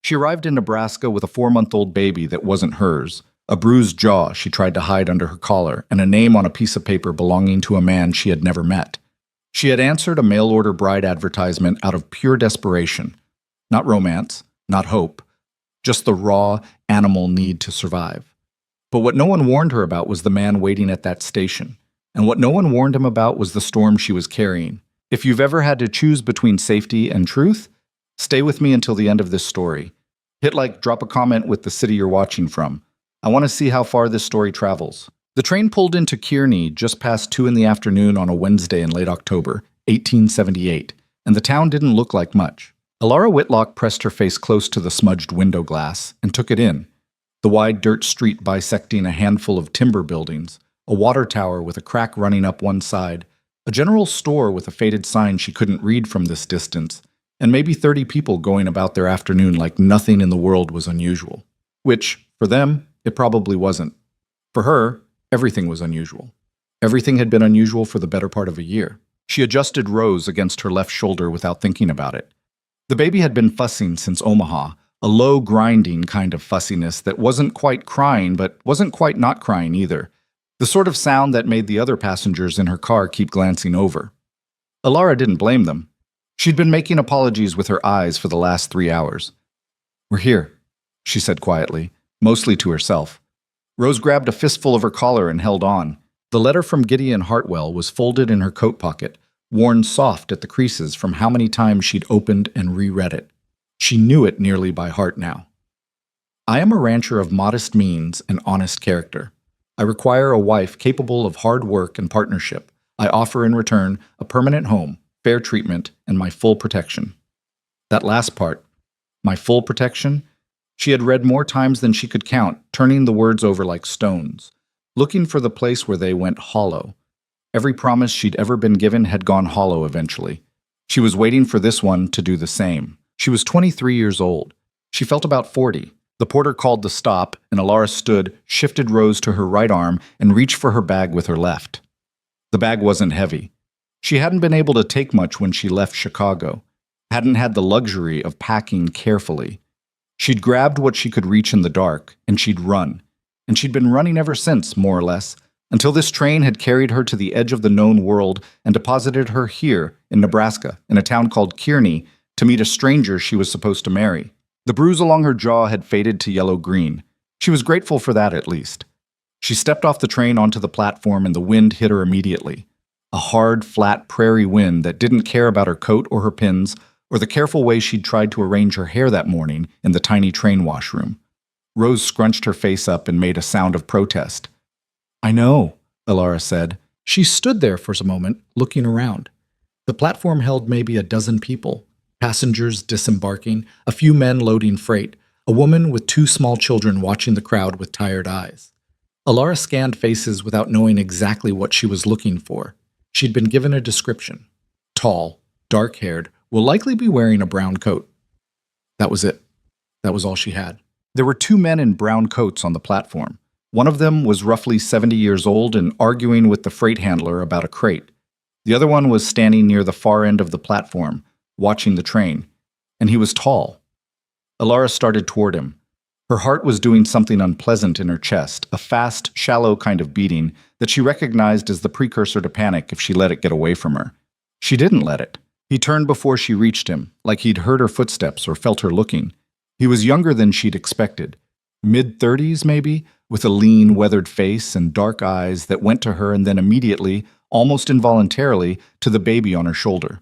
She arrived in Nebraska with a 4-month-old baby that wasn't hers, a bruised jaw she tried to hide under her collar, and a name on a piece of paper belonging to a man she had never met. She had answered a mail-order bride advertisement out of pure desperation. Not romance, not hope, just the raw, animal need to survive. But what no one warned her about was the man waiting at that station. And what no one warned him about was the storm she was carrying. If you've ever had to choose between safety and truth, stay with me until the end of this story. Hit like, drop a comment with the city you're watching from. I want to see how far this story travels. The train pulled into Kearney just past 2 in the afternoon on a Wednesday in late October, 1878, and the town didn't look like much. Alara Whitlock pressed her face close to the smudged window glass and took it in. The wide dirt street bisecting a handful of timber buildings, a water tower with a crack running up one side, a general store with a faded sign she couldn't read from this distance, and maybe 30 people going about their afternoon like nothing in the world was unusual. Which, for them, it probably wasn't. For her, everything was unusual. Everything had been unusual for the better part of a year. She adjusted Rose against her left shoulder without thinking about it. The baby had been fussing since Omaha, a low, grinding kind of fussiness that wasn't quite crying but wasn't quite not crying either, the sort of sound that made the other passengers in her car keep glancing over. Alara didn't blame them. She'd been making apologies with her eyes for the last 3 hours. "We're here," she said quietly, mostly to herself. Rose grabbed a fistful of her collar and held on. The letter from Gideon Hartwell was folded in her coat pocket, worn soft at the creases from how many times she'd opened and reread it. She knew it nearly by heart now. "I am a rancher of modest means and honest character. I require a wife capable of hard work and partnership. I offer in return a permanent home, fair treatment, and my full protection." That last part, my full protection, she had read more times than she could count, turning the words over like stones, looking for the place where they went hollow. Every promise she'd ever been given had gone hollow eventually. She was waiting for this one to do the same. She was 23 years old. She felt about 40. The porter called the stop, and Alara stood, shifted Rose to her right arm, and reached for her bag with her left. The bag wasn't heavy. She hadn't been able to take much when she left Chicago, hadn't had the luxury of packing carefully. She'd grabbed what she could reach in the dark, and she'd run. And she'd been running ever since, more or less, until this train had carried her to the edge of the known world and deposited her here in Nebraska, in a town called Kearney, to meet a stranger she was supposed to marry. The bruise along her jaw had faded to yellow-green. She was grateful for that, at least. She stepped off the train onto the platform, and the wind hit her immediately. A hard, flat prairie wind that didn't care about her coat or her pins, or the careful way she'd tried to arrange her hair that morning in the tiny train washroom. Rose scrunched her face up and made a sound of protest. "I know," Alara said. She stood there for a moment, looking around. The platform held maybe a dozen people. Passengers disembarking, a few men loading freight, a woman with 2 small children watching the crowd with tired eyes. Alara scanned faces without knowing exactly what she was looking for. She'd been given a description. Tall, dark-haired, will likely be wearing a brown coat. That was it. That was all she had. There were 2 men in brown coats on the platform. One of them was roughly 70 years old and arguing with the freight handler about a crate. The other one was standing near the far end of the platform, watching the train, and he was tall. Alara started toward him. Her heart was doing something unpleasant in her chest, a fast, shallow kind of beating that she recognized as the precursor to panic if she let it get away from her. She didn't let it. He turned before she reached him, like he'd heard her footsteps or felt her looking. He was younger than she'd expected. Mid-30s, maybe, with a lean, weathered face and dark eyes that went to her and then immediately, almost involuntarily, to the baby on her shoulder.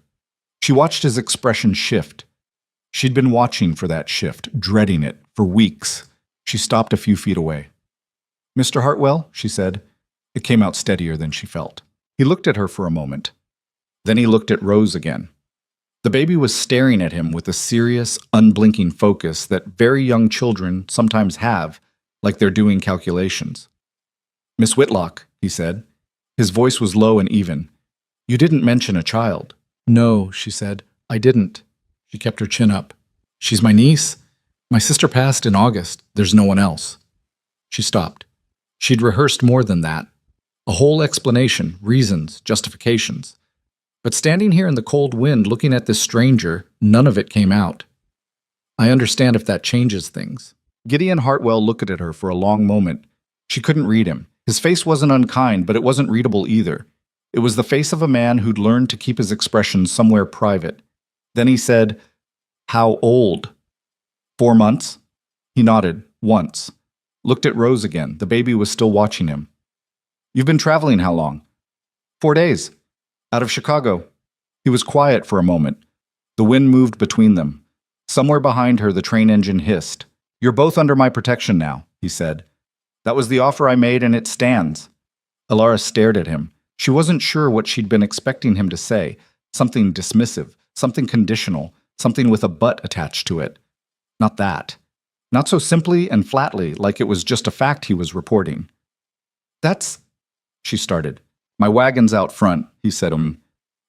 She watched his expression shift. She'd been watching for that shift, dreading it, for weeks. She stopped a few feet away. "Mr. Hartwell," she said. It came out steadier than she felt. He looked at her for a moment. Then he looked at Rose again. The baby was staring at him with a serious, unblinking focus that very young children sometimes have, like they're doing calculations. "Miss Whitlock," he said. His voice was low and even. "You didn't mention a child." "No," she said. "I didn't." She kept her chin up. "She's my niece. My sister passed in August. There's no one else." She stopped. She'd rehearsed more than that. A whole explanation, reasons, justifications. But standing here in the cold wind looking at this stranger, none of it came out. I understand if that changes things. Gideon Hartwell looked at her for a long moment. She couldn't read him. His face wasn't unkind, but it wasn't readable either. It was the face of a man who'd learned to keep his expressions somewhere private. Then he said, "How old?" 4 months? He nodded, once. Looked at Rose again. The baby was still watching him. "You've been traveling how long?" 4 days. Out of Chicago." He was quiet for a moment. The wind moved between them. Somewhere behind her, the train engine hissed. "You're both under my protection now," he said. "That was the offer I made, and it stands." Alara stared at him. She wasn't sure what she'd been expecting him to say. Something dismissive, something conditional, something with a but attached to it. Not that. Not so simply and flatly, like it was just a fact he was reporting. "That's—" she started. "My wagon's out front," he said.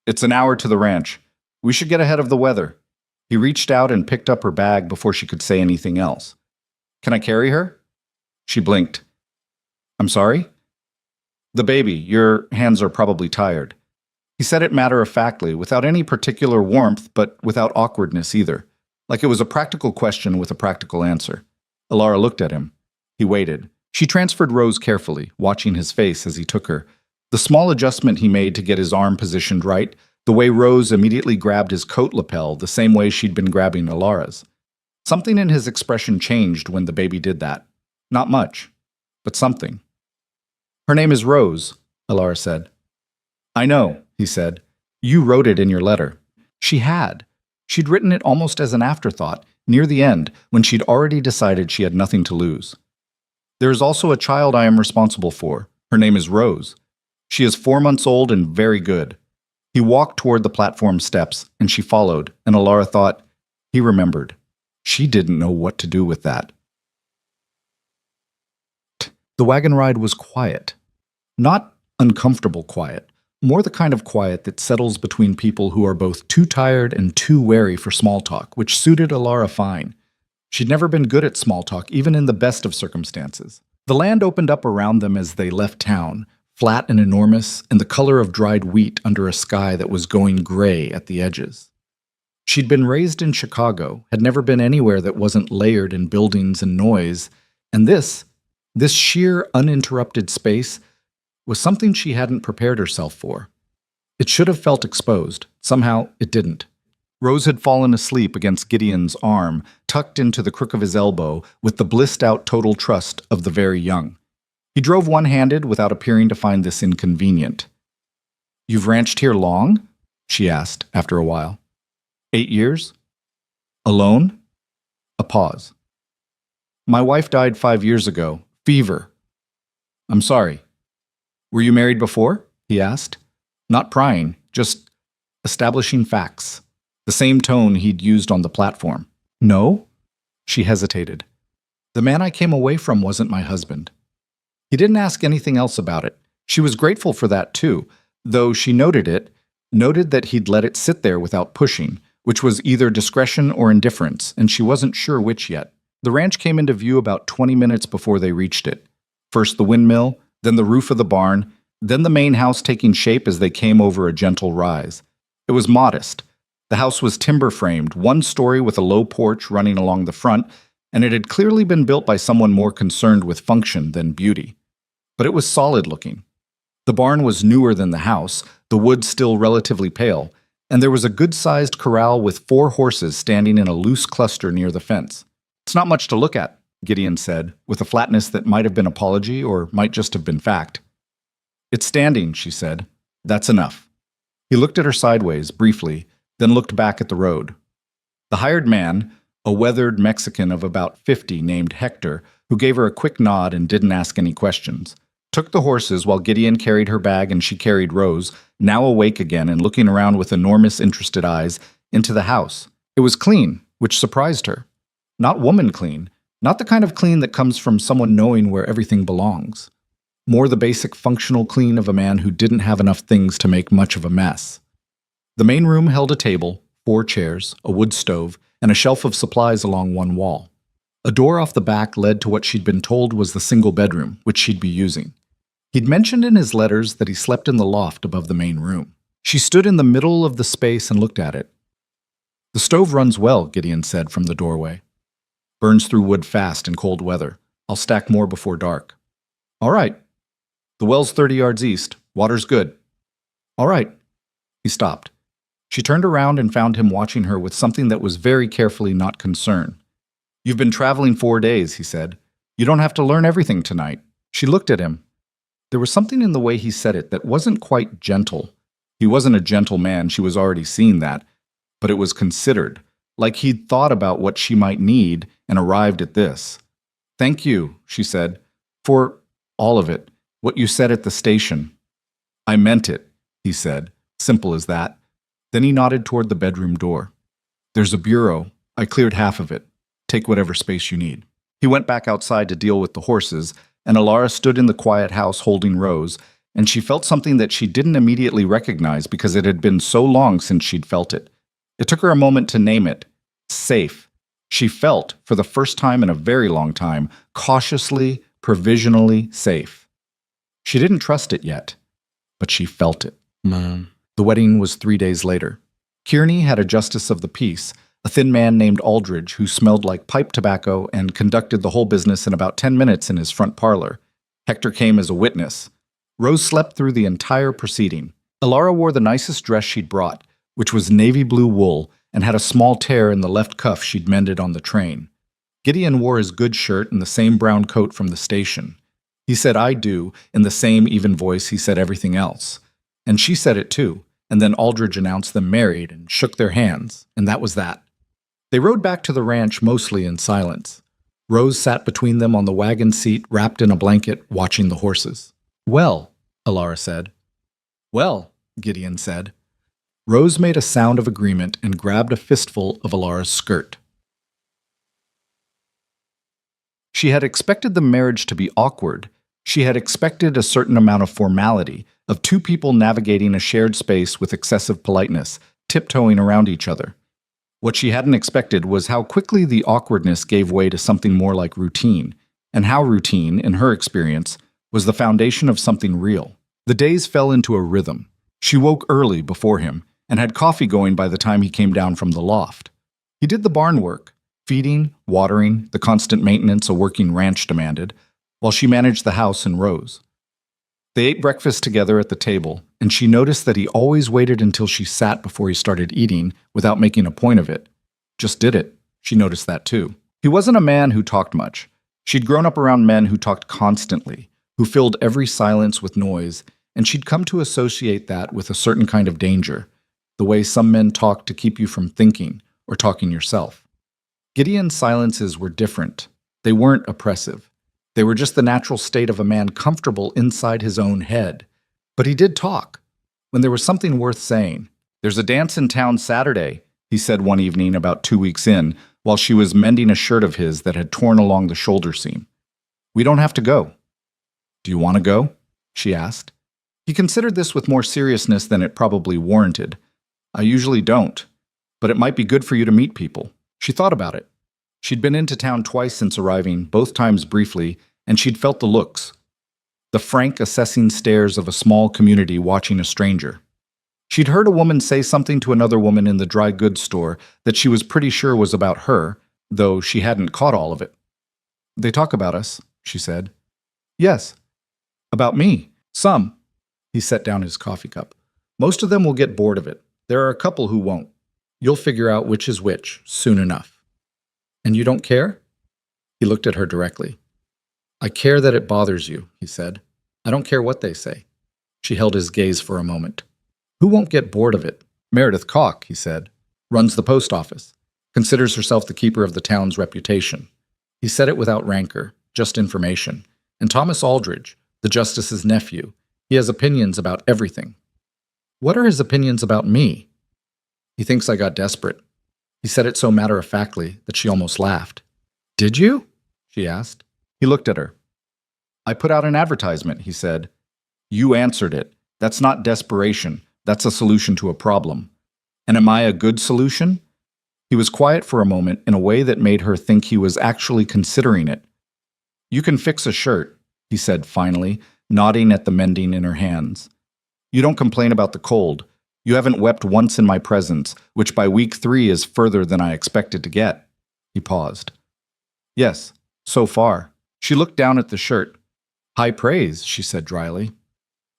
"It's an hour to the ranch. We should get ahead of the weather." He reached out and picked up her bag before she could say anything else. "Can I carry her?" She blinked. "I'm sorry?" "The baby. Your hands are probably tired." He said it matter-of-factly, without any particular warmth, but without awkwardness either. Like it was a practical question with a practical answer. Alara looked at him. He waited. She transferred Rose carefully, watching his face as he took her. The small adjustment he made to get his arm positioned right, the way Rose immediately grabbed his coat lapel the same way she'd been grabbing Alara's. Something in his expression changed when the baby did that. Not much, but something. "Her name is Rose," Alara said. "I know," he said. "You wrote it in your letter." She had. She'd written it almost as an afterthought, near the end, when she'd already decided she had nothing to lose. "There is also a child I am responsible for. Her name is Rose. She is 4 months old and very good." He walked toward the platform steps, and she followed, and Alara thought, he remembered. She didn't know what to do with that. The wagon ride was quiet. Not uncomfortable quiet, more the kind of quiet that settles between people who are both too tired and too wary for small talk, which suited Alara fine. She'd never been good at small talk, even in the best of circumstances. The land opened up around them as they left town, flat and enormous, and the color of dried wheat under a sky that was going gray at the edges. She'd been raised in Chicago, had never been anywhere that wasn't layered in buildings and noise, and this sheer, uninterrupted space was something she hadn't prepared herself for. It should have felt exposed. Somehow, it didn't. Rose had fallen asleep against Gideon's arm, tucked into the crook of his elbow, with the blissed-out total trust of the very young. He drove one-handed without appearing to find this inconvenient. "You've ranched here long?" she asked after a while. 8 years? Alone? A pause. "My wife died 5 years ago. Fever." "I'm sorry." "Were you married before?" he asked. Not prying, just establishing facts. The same tone he'd used on the platform. "No?" She hesitated. "The man I came away from wasn't my husband." He didn't ask anything else about it. She was grateful for that too, though she noted that he'd let it sit there without pushing, which was either discretion or indifference, and she wasn't sure which yet. The ranch came into view about 20 minutes before they reached it. First the windmill, then the roof of the barn, then the main house taking shape as they came over a gentle rise. It was modest. The house was timber-framed, one story with a low porch running along the front, and it had clearly been built by someone more concerned with function than beauty. But it was solid-looking. The barn was newer than the house, the wood still relatively pale, and there was a good-sized corral with 4 horses standing in a loose cluster near the fence. "It's not much to look at," Gideon said, with a flatness that might have been apology or might just have been fact. "It's standing," she said. "That's enough." He looked at her sideways, briefly, then looked back at the road. The hired man, a weathered Mexican of about 50 named Hector, who gave her a quick nod and didn't ask any questions, took the horses while Gideon carried her bag and she carried Rose, now awake again and looking around with enormous interested eyes, into the house. It was clean, which surprised her. Not woman clean, not the kind of clean that comes from someone knowing where everything belongs. More the basic functional clean of a man who didn't have enough things to make much of a mess. The main room held a table, 4 chairs, a wood stove, and a shelf of supplies along one wall. A door off the back led to what she'd been told was the single bedroom, which she'd be using. He'd mentioned in his letters that he slept in the loft above the main room. She stood in the middle of the space and looked at it. The stove runs well, Gideon said from the doorway. Burns through wood fast in cold weather. I'll stack more before dark. All right. The well's 30 yards east. Water's good. All right. He stopped. She turned around and found him watching her with something that was very carefully not concern. You've been traveling 4 days, he said. You don't have to learn everything tonight. She looked at him. There was something in the way he said it that wasn't quite gentle. He wasn't a gentle man, she was already seeing that, but it was considered, like he'd thought about what she might need and arrived at this. Thank you, she said, for all of it, what you said at the station. I meant it, he said, simple as that. Then he nodded toward the bedroom door. There's a bureau. I cleared half of it. Take whatever space you need. He went back outside to deal with the horses, and Alara stood in the quiet house holding Rose, and she felt something that she didn't immediately recognize because it had been so long since she'd felt it. It took her a moment to name it. Safe. She felt, for the first time in a very long time, cautiously, provisionally safe. She didn't trust it yet, but she felt it. Mom. The wedding was 3 days later. Kearney had a justice of the peace, a thin man named Aldridge who smelled like pipe tobacco and conducted the whole business in about 10 minutes in his front parlor. Hector came as a witness. Rose slept through the entire proceeding. Alara wore the nicest dress she'd brought, which was navy blue wool and had a small tear in the left cuff she'd mended on the train. Gideon wore his good shirt and the same brown coat from the station. He said, I do, in the same even voice he said everything else. And she said it too, and then Aldridge announced them married and shook their hands, and that was that. They rode back to the ranch mostly in silence. Rose sat between them on the wagon seat, wrapped in a blanket, watching the horses. Well, Alara said. Well, Gideon said. Rose made a sound of agreement and grabbed a fistful of Alara's skirt. She had expected the marriage to be awkward. She had expected a certain amount of formality, of two people navigating a shared space with excessive politeness, tiptoeing around each other. What she hadn't expected was how quickly the awkwardness gave way to something more like routine, and how routine, in her experience, was the foundation of something real. The days fell into a rhythm. She woke early before him, and had coffee going by the time he came down from the loft. He did the barn work, feeding, watering, the constant maintenance a working ranch demanded, while she managed the house and Rose. They ate breakfast together at the table, and she noticed that he always waited until she sat before he started eating without making a point of it. Just did it. She noticed that too. He wasn't a man who talked much. She'd grown up around men who talked constantly, who filled every silence with noise, and she'd come to associate that with a certain kind of danger, the way some men talk to keep you from thinking or talking yourself. Gideon's silences were different. They weren't oppressive. They were just the natural state of a man comfortable inside his own head. But he did talk, when there was something worth saying. There's a dance in town Saturday, he said one evening about 2 weeks in, while she was mending a shirt of his that had torn along the shoulder seam. We don't have to go. Do you want to go? She asked. He considered this with more seriousness than it probably warranted. I usually don't, but it might be good for you to meet people. She thought about it. She'd been into town twice since arriving, both times briefly, and she'd felt the looks. The frank, assessing stares of a small community watching a stranger. She'd heard a woman say something to another woman in the dry goods store that she was pretty sure was about her, though she hadn't caught all of it. They talk about us, she said. Yes. About me. Some. He set down his coffee cup. Most of them will get bored of it. There are a couple who won't. You'll figure out which is which soon enough. And you don't care? He looked at her directly. I care that it bothers you, he said. I don't care what they say. She held his gaze for a moment. Who won't get bored of it? Meredith Koch, he said. Runs the post office. Considers herself the keeper of the town's reputation. He said it without rancor, just information. And Thomas Aldridge, the justice's nephew. He has opinions about everything. What are his opinions about me? He thinks I got desperate. He said it so matter-of-factly that she almost laughed. Did you? She asked. He looked at her. I put out an advertisement, he said. You answered it. That's not desperation. That's a solution to a problem. And am I a good solution? He was quiet for a moment in a way that made her think he was actually considering it. You can fix a shirt, he said finally, nodding at the mending in her hands. You don't complain about the cold. You haven't wept once in my presence, which by week 3 is further than I expected to get." He paused. "Yes, so far." She looked down at the shirt. "High praise," she said dryly.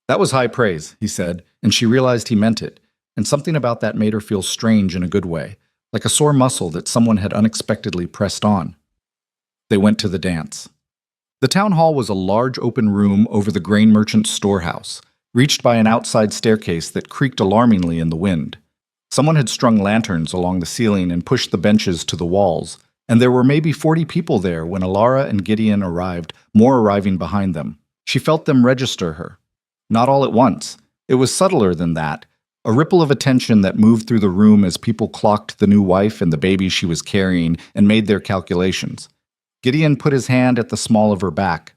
"That was high praise," he said, and she realized he meant it, and something about that made her feel strange in a good way, like a sore muscle that someone had unexpectedly pressed on. They went to the dance. The town hall was a large open room over the grain merchant's storehouse, reached by an outside staircase that creaked alarmingly in the wind. Someone had strung lanterns along the ceiling and pushed the benches to the walls, and there were maybe 40 people there when Alara and Gideon arrived, more arriving behind them. She felt them register her. Not all at once. It was subtler than that, a ripple of attention that moved through the room as people clocked the new wife and the baby she was carrying and made their calculations. Gideon put his hand at the small of her back.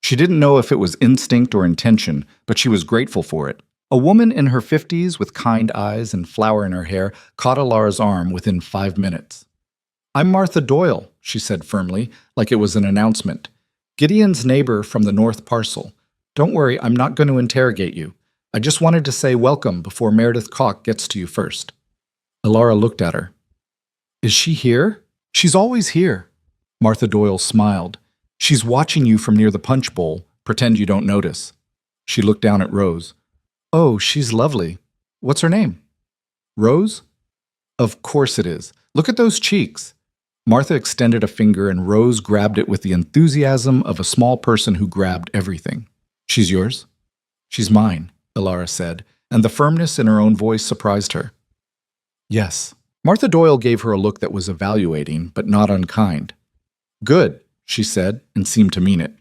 She didn't know if it was instinct or intention, but she was grateful for it. A woman in her 50s with kind eyes and flower in her hair caught Alara's arm within 5 minutes. "I'm Martha Doyle," she said firmly, like it was an announcement. "Gideon's neighbor from the North Parcel. Don't worry, I'm not going to interrogate you. I just wanted to say welcome before Meredith Cock gets to you first." Alara looked at her. "Is she here?" "She's always here." Martha Doyle smiled. "She's watching you from near the punch bowl. Pretend you don't notice." She looked down at Rose. "Oh, she's lovely. What's her name?" "Rose?" "Of course it is. Look at those cheeks." Martha extended a finger and Rose grabbed it with the enthusiasm of a small person who grabbed everything. "She's yours?" "She's mine," Alara said, and the firmness in her own voice surprised her. "Yes." Martha Doyle gave her a look that was evaluating, but not unkind. "Good," she said, and seemed to mean it.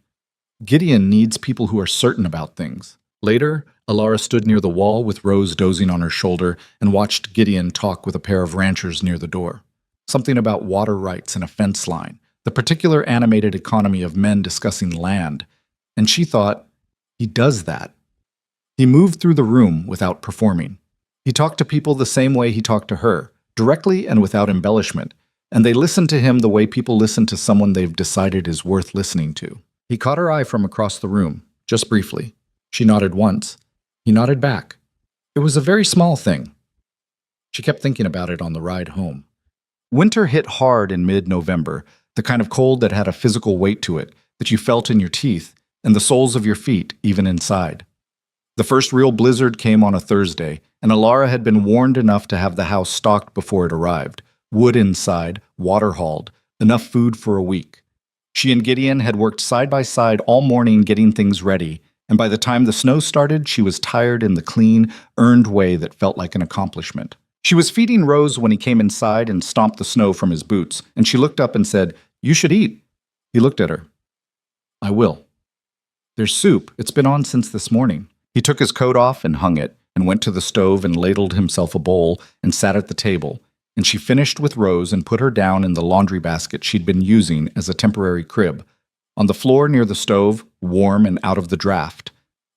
"Gideon needs people who are certain about things." Later, Alara stood near the wall with Rose dozing on her shoulder and watched Gideon talk with a pair of ranchers near the door. Something about water rights and a fence line, the particular animated economy of men discussing land. And she thought, he does that. He moved through the room without performing. He talked to people the same way he talked to her, directly and without embellishment, and they listened to him the way people listen to someone they've decided is worth listening to. He caught her eye from across the room, just briefly. She nodded once. He nodded back. It was a very small thing. She kept thinking about it on the ride home. Winter hit hard in mid-November, the kind of cold that had a physical weight to it, that you felt in your teeth, and the soles of your feet, even inside. The first real blizzard came on a Thursday, and Alara had been warned enough to have the house stocked before it arrived. Wood inside, water hauled, enough food for a week. She and Gideon had worked side by side all morning getting things ready, and by the time the snow started, she was tired in the clean, earned way that felt like an accomplishment. She was feeding Rose when he came inside and stomped the snow from his boots, and she looked up and said, "You should eat." He looked at her. "I will." "There's soup. It's been on since this morning." He took his coat off and hung it, and went to the stove and ladled himself a bowl and sat at the table, and she finished with Rose and put her down in the laundry basket she'd been using as a temporary crib, on the floor near the stove, warm and out of the draft,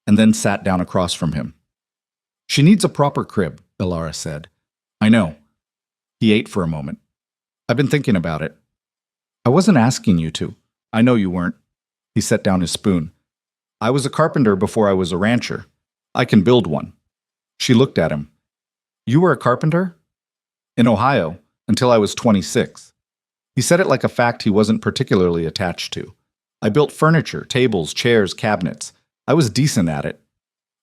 and then sat down across from him. "She needs a proper crib," Alara said. "I know." He ate for a moment. "I've been thinking about it." "I wasn't asking you to." "I know you weren't." He set down his spoon. "I was a carpenter before I was a rancher. I can build one." She looked at him. "You were a carpenter?" "In Ohio, until I was 26. He said it like a fact he wasn't particularly attached to. "I built furniture, tables, chairs, cabinets. I was decent at it."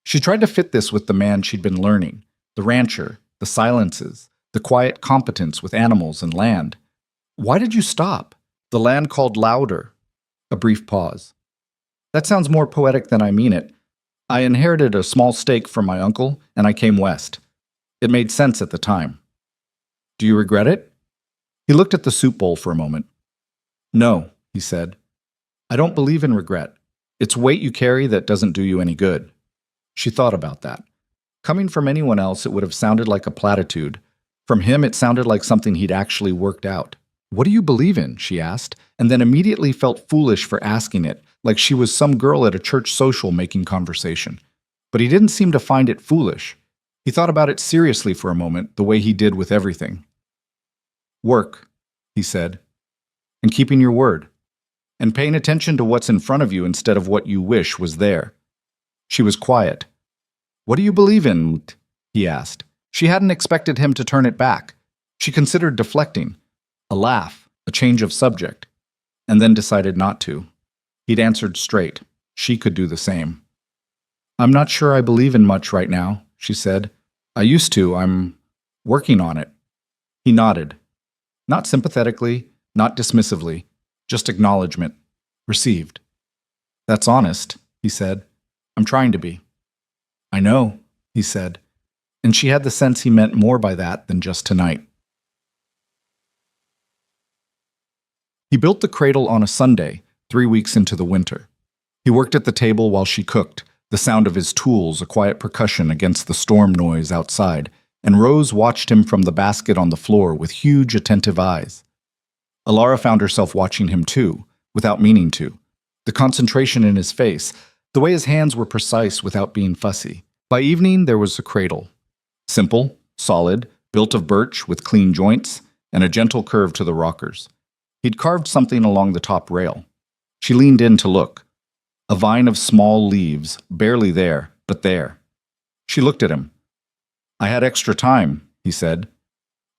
She tried to fit this with the man she'd been learning, the rancher, the silences, the quiet competence with animals and land. "Why did you stop?" "The land called louder." A brief pause. "That sounds more poetic than I mean it. I inherited a small stake from my uncle, and I came west. It made sense at the time." "Do you regret it?" He looked at the soup bowl for a moment. "No," he said. "I don't believe in regret. It's weight you carry that doesn't do you any good." She thought about that. Coming from anyone else, it would have sounded like a platitude. From him, it sounded like something he'd actually worked out. "What do you believe in?" she asked, and then immediately felt foolish for asking it, like she was some girl at a church social making conversation. But he didn't seem to find it foolish. He thought about it seriously for a moment, the way he did with everything. "Work," he said, "and keeping your word, and paying attention to what's in front of you instead of what you wish was there." She was quiet. "What do you believe in?" he asked. She hadn't expected him to turn it back. She considered deflecting, a laugh, a change of subject, and then decided not to. He'd answered straight. She could do the same. "I'm not sure I believe in much right now," she said. "I used to. I'm working on it." He nodded. Not sympathetically, not dismissively, just acknowledgement. Received. "That's honest," he said. "I'm trying to be." "I know," he said, and she had the sense he meant more by that than just tonight. He built the cradle on a Sunday, 3 weeks into the winter. He worked at the table while she cooked, the sound of his tools a quiet percussion against the storm noise outside, and Rose watched him from the basket on the floor with huge, attentive eyes. Alara found herself watching him too, without meaning to. The concentration in his face, the way his hands were precise without being fussy. By evening, there was a cradle. Simple, solid, built of birch with clean joints, and a gentle curve to the rockers. He'd carved something along the top rail. She leaned in to look. A vine of small leaves, barely there, but there. She looked at him. "I had extra time," he said.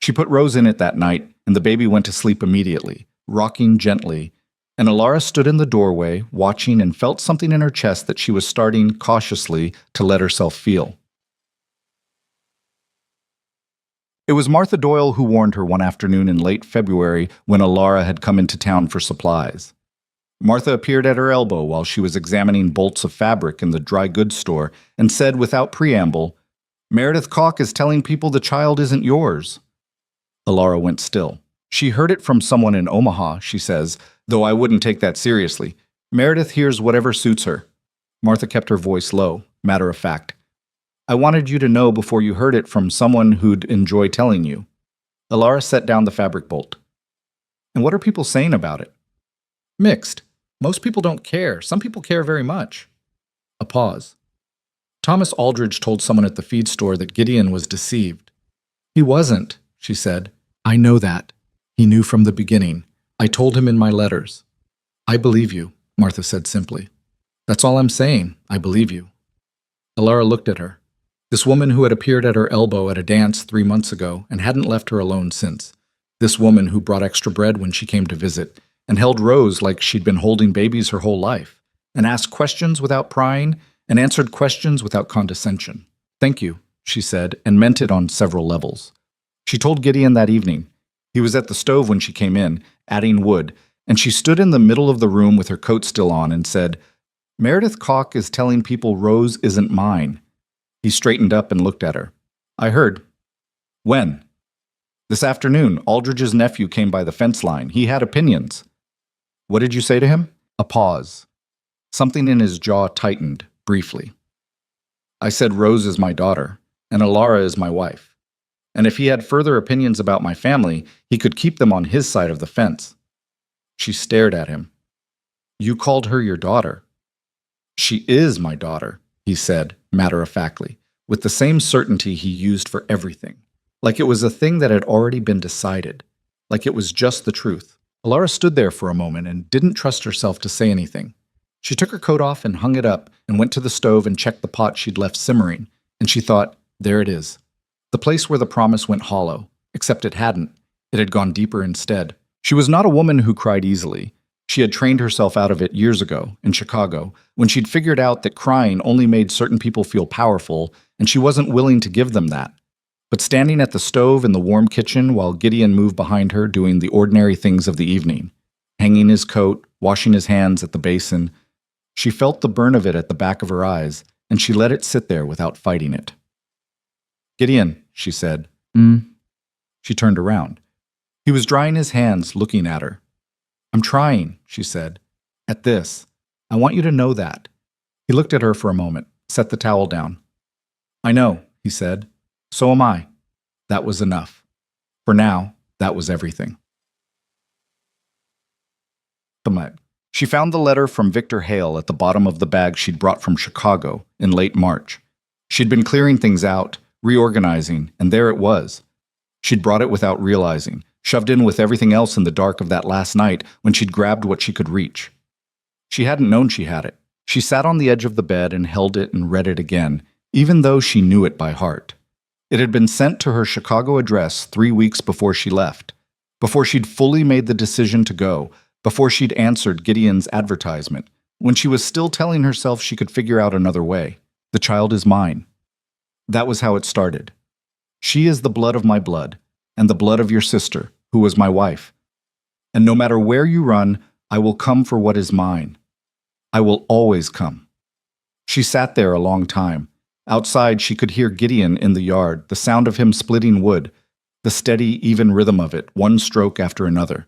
She put Rose in it that night, and the baby went to sleep immediately, rocking gently, and Alara stood in the doorway, watching, and felt something in her chest that she was starting, cautiously, to let herself feel. It was Martha Doyle who warned her one afternoon in late February when Alara had come into town for supplies. Martha appeared at her elbow while she was examining bolts of fabric in the dry goods store and said without preamble, "Meredith Cock is telling people the child isn't yours." Alara went still. "She heard it from someone in Omaha," she says, "though I wouldn't take that seriously. Meredith hears whatever suits her." Martha kept her voice low, matter of fact. "I wanted you to know before you heard it from someone who'd enjoy telling you." Alara set down the fabric bolt. "And what are people saying about it?" "Mixed. Most people don't care. Some people care very much." A pause. "Thomas Aldridge told someone at the feed store that Gideon was deceived." "He wasn't," she said. "I know that. He knew from the beginning. I told him in my letters." "I believe you," Martha said simply. "That's all I'm saying. I believe you." Alara looked at her. This woman who had appeared at her elbow at a dance 3 months ago and hadn't left her alone since. This woman who brought extra bread when she came to visit and held Rose like she'd been holding babies her whole life, and asked questions without prying and answered questions without condescension. "Thank you," she said, and meant it on several levels. She told Gideon that evening. He was at the stove when she came in, adding wood, and she stood in the middle of the room with her coat still on and said, "Meredith Cock is telling people Rose isn't mine." He straightened up and looked at her. "I heard." "When?" "This afternoon. Aldridge's nephew came by the fence line. He had opinions." "What did you say to him?" A pause. Something in his jaw tightened, briefly. "I said Rose is my daughter, and Alara is my wife. And if he had further opinions about my family, he could keep them on his side of the fence." She stared at him. "You called her your daughter." "She is my daughter," he said, matter-of-factly, with the same certainty he used for everything. Like it was a thing that had already been decided. Like it was just the truth. Alara stood there for a moment and didn't trust herself to say anything. She took her coat off and hung it up and went to the stove and checked the pot she'd left simmering, and she thought, there it is. The place where the promise went hollow, except it hadn't. It had gone deeper instead. She was not a woman who cried easily. She had trained herself out of it years ago, in Chicago, when she'd figured out that crying only made certain people feel powerful, and she wasn't willing to give them that. But standing at the stove in the warm kitchen while Gideon moved behind her doing the ordinary things of the evening, hanging his coat, washing his hands at the basin, she felt the burn of it at the back of her eyes, and she let it sit there without fighting it. "Gideon," she said. She turned around. He was drying his hands, looking at her. "I'm trying," she said. "At this. I want you to know that." He looked at her for a moment, set the towel down. "I know," he said. "So am I." That was enough. For now, that was everything. She found the letter from Victor Hale at the bottom of the bag she'd brought from Chicago in late March. She'd been clearing things out, reorganizing, and there it was. She'd brought it without realizing, shoved in with everything else in the dark of that last night when she'd grabbed what she could reach. She hadn't known she had it. She sat on the edge of the bed and held it and read it again, even though she knew it by heart. It had been sent to her Chicago address 3 weeks before she left, before she'd fully made the decision to go, before she'd answered Gideon's advertisement, when she was still telling herself she could figure out another way. The child is mine. That was how it started. She is the blood of my blood, and the blood of your sister, who was my wife. And no matter where you run, I will come for what is mine. I will always come. She sat there a long time. Outside, she could hear Gideon in the yard, the sound of him splitting wood, the steady, even rhythm of it, one stroke after another.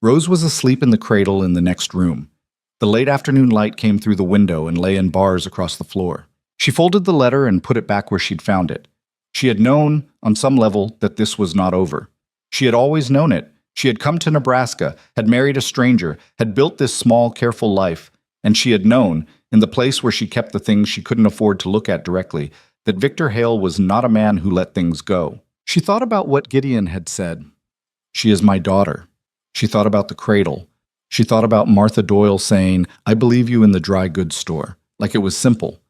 Rose was asleep in the cradle in the next room. The late afternoon light came through the window and lay in bars across the floor. She folded the letter and put it back where she'd found it. She had known, on some level, that this was not over. She had always known it. She had come to Nebraska, had married a stranger, had built this small, careful life, and she had known, in the place where she kept the things she couldn't afford to look at directly, that Victor Hale was not a man who let things go. She thought about what Gideon had said. She is my daughter. She thought about the cradle. She thought about Martha Doyle saying, I believe you in the dry goods store, like it was simple.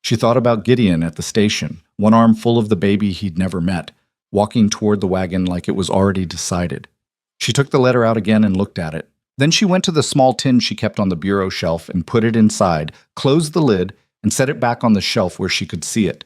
She thought about Gideon at the station, one arm full of the baby he'd never met, walking toward the wagon like it was already decided. She took the letter out again and looked at it. Then she went to the small tin she kept on the bureau shelf and put it inside, closed the lid, and set it back on the shelf where she could see it.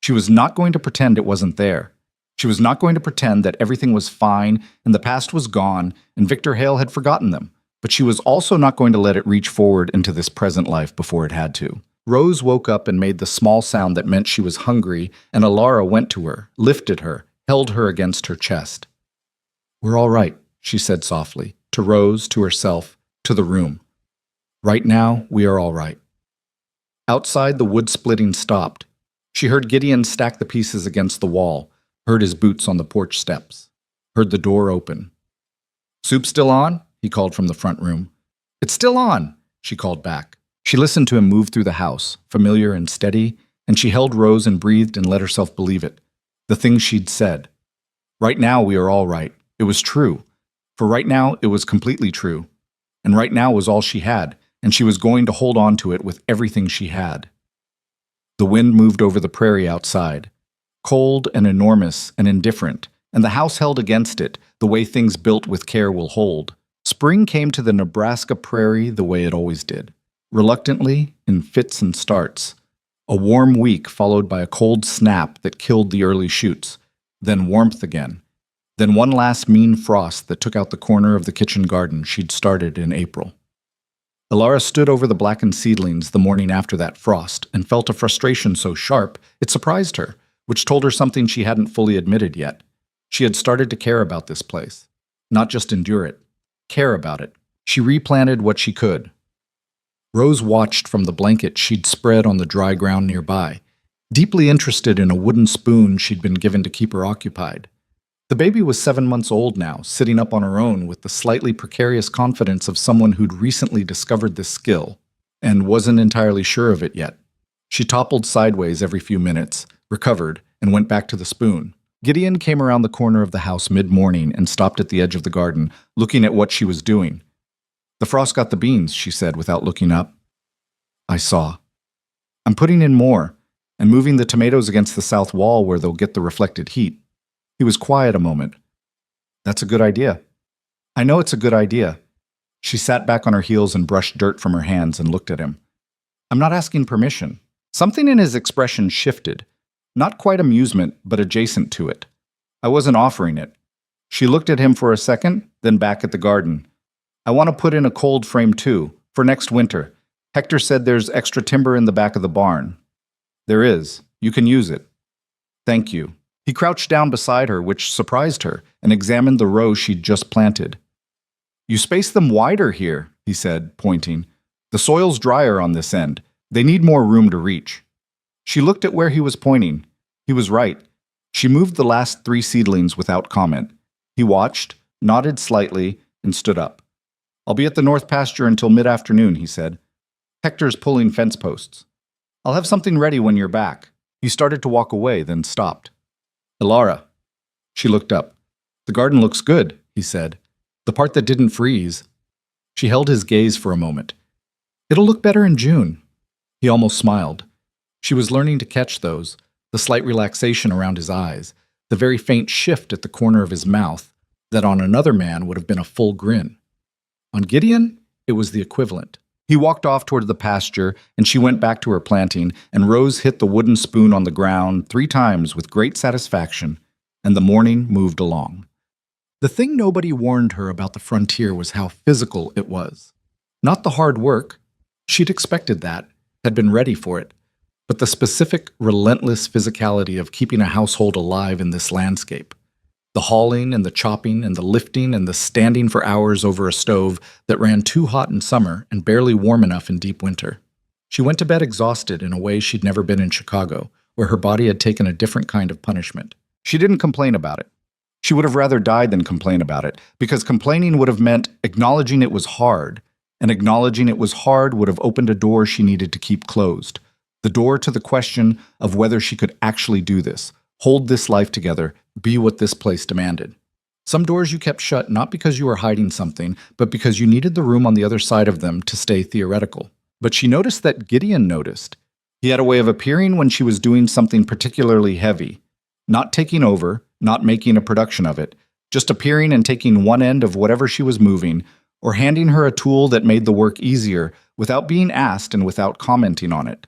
She was not going to pretend it wasn't there. She was not going to pretend that everything was fine and the past was gone and Victor Hale had forgotten them. But she was also not going to let it reach forward into this present life before it had to. Rose woke up and made the small sound that meant she was hungry, and Alara went to her, lifted her, held her against her chest. We're all right, she said softly, to Rose, to herself, to the room. Right now, we are all right. Outside, the wood splitting stopped. She heard Gideon stack the pieces against the wall, heard his boots on the porch steps, heard the door open. Soup still on? He called from the front room. It's still on, she called back. She listened to him move through the house, familiar and steady, and she held Rose and breathed and let herself believe it. The things she'd said. Right now, we are all right. It was true. For right now, it was completely true. And right now was all she had, and she was going to hold on to it with everything she had. The wind moved over the prairie outside, cold and enormous and indifferent, and the house held against it, the way things built with care will hold. Spring came to the Nebraska prairie the way it always did, reluctantly, in fits and starts. A warm week followed by a cold snap that killed the early shoots, then warmth again, then one last mean frost that took out the corner of the kitchen garden she'd started in April. Alara stood over the blackened seedlings the morning after that frost and felt a frustration so sharp it surprised her, which told her something she hadn't fully admitted yet. She had started to care about this place, not just endure it, care about it. She replanted what she could. Rose watched from the blanket she'd spread on the dry ground nearby, deeply interested in a wooden spoon she'd been given to keep her occupied. The baby was 7 months old now, sitting up on her own with the slightly precarious confidence of someone who'd recently discovered this skill, and wasn't entirely sure of it yet. She toppled sideways every few minutes, recovered, and went back to the spoon. Gideon came around the corner of the house mid-morning and stopped at the edge of the garden, looking at what she was doing. The frost got the beans, she said without looking up. I saw. I'm putting in more, and moving the tomatoes against the south wall where they'll get the reflected heat. He was quiet a moment. That's a good idea. I know it's a good idea. She sat back on her heels and brushed dirt from her hands and looked at him. I'm not asking permission. Something in his expression shifted. Not quite amusement, but adjacent to it. I wasn't offering it. She looked at him for a second, then back at the garden. I want to put in a cold frame too, for next winter. Hector said there's extra timber in the back of the barn. There is. You can use it. Thank you. He crouched down beside her, which surprised her, and examined the row she'd just planted. You space them wider here, he said, pointing. The soil's drier on this end. They need more room to reach. She looked at where he was pointing. He was right. She moved the last 3 seedlings without comment. He watched, nodded slightly, and stood up. I'll be at the north pasture until mid-afternoon, he said. Hector's pulling fence posts. I'll have something ready when you're back. He started to walk away, then stopped. Alara. She looked up. The garden looks good, he said. The part that didn't freeze. She held his gaze for a moment. It'll look better in June. He almost smiled. She was learning to catch those, the slight relaxation around his eyes, the very faint shift at the corner of his mouth that on another man would have been a full grin. On Gideon, it was the equivalent. He walked off toward the pasture, and she went back to her planting, and Rose hit the wooden spoon on the ground 3 times with great satisfaction, and the morning moved along. The thing nobody warned her about the frontier was how physical it was. Not the hard work. She'd expected that, had been ready for it, but the specific, relentless physicality of keeping a household alive in this landscape. The hauling and the chopping and the lifting and the standing for hours over a stove that ran too hot in summer and barely warm enough in deep winter. She went to bed exhausted in a way she'd never been in Chicago, where her body had taken a different kind of punishment. She didn't complain about it. She would have rather died than complain about it, because complaining would have meant acknowledging it was hard, and acknowledging it was hard would have opened a door she needed to keep closed. The door to the question of whether she could actually do this, hold this life together, be what this place demanded. Some doors you kept shut not because you were hiding something, but because you needed the room on the other side of them to stay theoretical. But she noticed that Gideon noticed. He had a way of appearing when she was doing something particularly heavy, not taking over, not making a production of it, just appearing and taking one end of whatever she was moving, or handing her a tool that made the work easier without being asked and without commenting on it.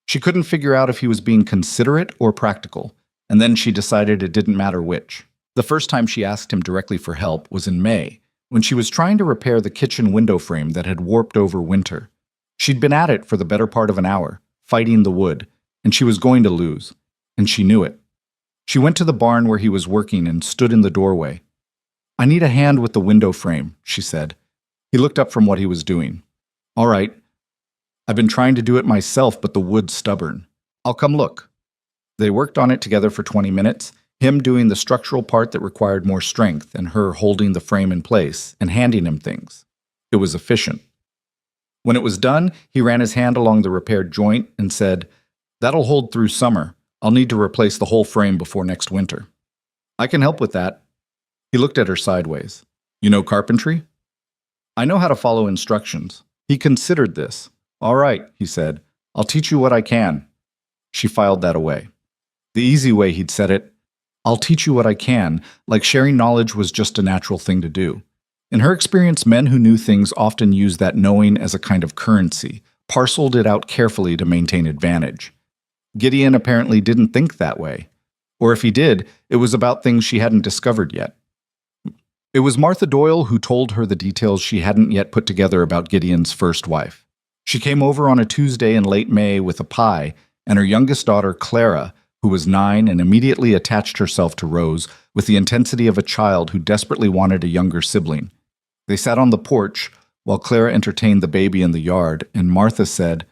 She couldn't figure out if he was being considerate or practical, and then she decided it didn't matter which. The first time she asked him directly for help was in May, when she was trying to repair the kitchen window frame that had warped over winter. She'd been at it for the better part of an hour, fighting the wood, and she was going to lose, and she knew it. She went to the barn where he was working and stood in the doorway. "I need a hand with the window frame," she said. He looked up from what he was doing. "All right. I've been trying to do it myself, but the wood's stubborn. I'll come look." They worked on it together for 20 minutes, him doing the structural part that required more strength and her holding the frame in place and handing him things. It was efficient. When it was done, he ran his hand along the repaired joint and said, "That'll hold through summer. I'll need to replace the whole frame before next winter." "I can help with that." He looked at her sideways. "You know carpentry?" "I know how to follow instructions." He considered this. "All right," he said. "I'll teach you what I can." She filed that away. The easy way he'd said it, "I'll teach you what I can," like sharing knowledge was just a natural thing to do. In her experience, men who knew things often used that knowing as a kind of currency, parceled it out carefully to maintain advantage. Gideon apparently didn't think that way. Or if he did, it was about things she hadn't discovered yet. It was Martha Doyle who told her the details she hadn't yet put together about Gideon's first wife. She came over on a Tuesday in late May with a pie, and her youngest daughter, Clara, who was 9 and immediately attached herself to Rose with the intensity of a child who desperately wanted a younger sibling. They sat on the porch while Clara entertained the baby in the yard, and Martha said,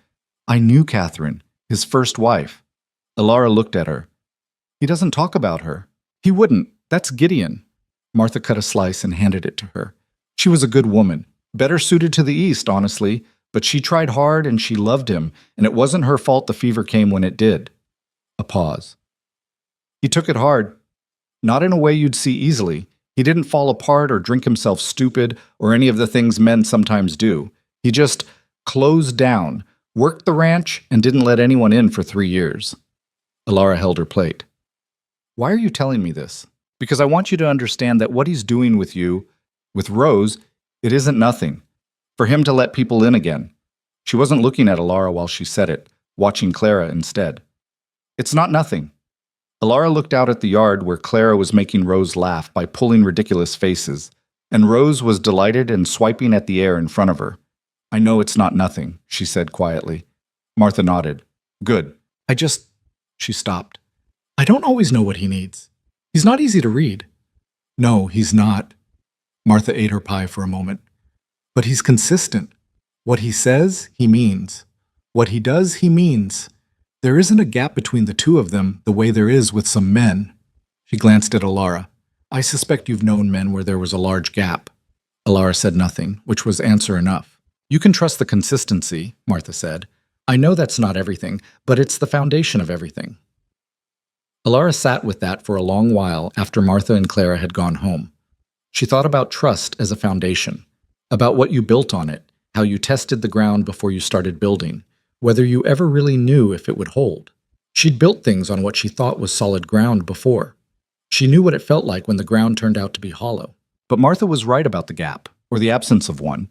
"I knew Catherine, his first wife." Elara looked at her. "He doesn't talk about her." "He wouldn't. That's Gideon." Martha cut a slice and handed it to her. She was a good woman, better suited to the East, honestly, but she tried hard and she loved him, and it wasn't her fault the fever came when it did. A pause. "He took it hard. Not in a way you'd see easily. He didn't fall apart or drink himself stupid or any of the things men sometimes do. He just closed down, worked the ranch, and didn't let anyone in for 3 years. Elara held her plate. "Why are you telling me this? Because I want you to understand that what he's doing with you, with Rose, it isn't nothing. For him to let people in again." She wasn't looking at Elara while she said it, watching Clara instead. "It's not nothing." Elara looked out at the yard where Clara was making Rose laugh by pulling ridiculous faces, and Rose was delighted and swiping at the air in front of her. "I know it's not nothing," she said quietly. Martha nodded. "Good. She stopped. "I don't always know what he needs. He's not easy to read." "No, he's not." Martha ate her pie for a moment. "But he's consistent. What he says, he means. What he does, he means. There isn't a gap between the two of them the way there is with some men." She glanced at Elara. "I suspect you've known men where there was a large gap." Elara said nothing, which was answer enough. "You can trust the consistency," Martha said. "I know that's not everything, but it's the foundation of everything." Elara sat with that for a long while after Martha and Clara had gone home. She thought about trust as a foundation, about what you built on it, how you tested the ground before you started building, whether you ever really knew if it would hold. She'd built things on what she thought was solid ground before. She knew what it felt like when the ground turned out to be hollow. But Martha was right about the gap, or the absence of one.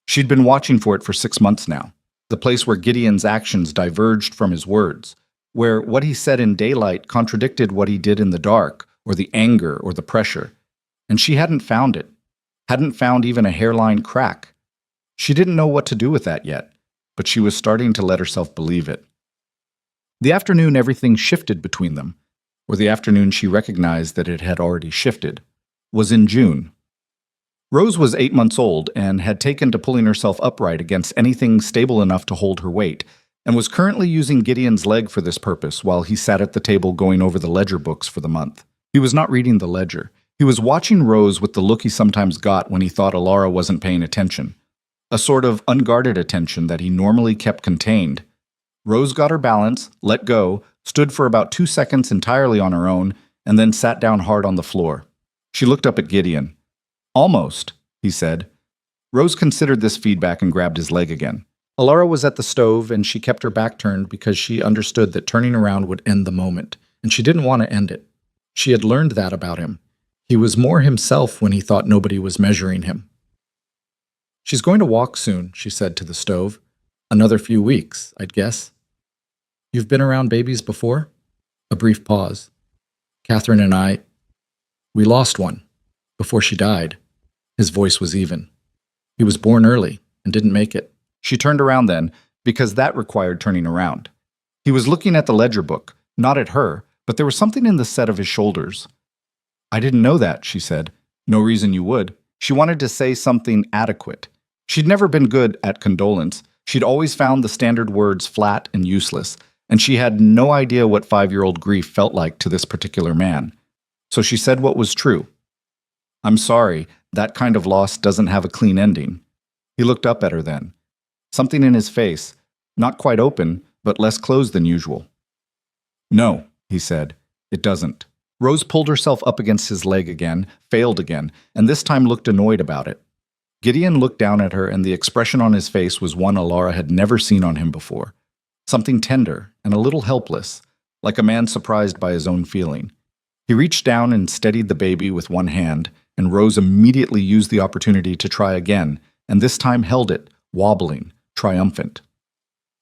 She'd been watching for it for 6 months now, the place where Gideon's actions diverged from his words, where what he said in daylight contradicted what he did in the dark, or the anger, or the pressure. And she hadn't found it, hadn't found even a hairline crack. She didn't know what to do with that yet, but she was starting to let herself believe it. The afternoon everything shifted between them, or the afternoon she recognized that it had already shifted, was in June. Rose was 8 months old and had taken to pulling herself upright against anything stable enough to hold her weight, and was currently using Gideon's leg for this purpose while he sat at the table going over the ledger books for the month. He was not reading the ledger. He was watching Rose with the look he sometimes got when he thought Alara wasn't paying attention, a sort of unguarded attention that he normally kept contained. Rose got her balance, let go, stood for about 2 seconds entirely on her own, and then sat down hard on the floor. She looked up at Gideon. "Almost," he said. Rose considered this feedback and grabbed his leg again. Alara was at the stove, and she kept her back turned because she understood that turning around would end the moment, and she didn't want to end it. She had learned that about him. He was more himself when he thought nobody was measuring him. "She's going to walk soon," she said to the stove. "Another few weeks, I'd guess." "You've been around babies before?" A brief pause. "Catherine and we lost one before she died." His voice was even. "He was born early and didn't make it." She turned around then, because that required turning around. He was looking at the ledger book, not at her, but there was something in the set of his shoulders. "I didn't know that," she said. "No reason you would." She wanted to say something adequate. She'd never been good at condolence. She'd always found the standard words flat and useless, and she had no idea what 5-year-old grief felt like to this particular man. So she said what was true. "I'm sorry, that kind of loss doesn't have a clean ending." He looked up at her then. Something in his face, not quite open, but less closed than usual. "No," he said, "it doesn't." Rose pulled herself up against his leg again, failed again, and this time looked annoyed about it. Gideon looked down at her, and the expression on his face was one Alara had never seen on him before. Something tender and a little helpless, like a man surprised by his own feeling. He reached down and steadied the baby with one hand, and Rose immediately used the opportunity to try again, and this time held it, wobbling, triumphant.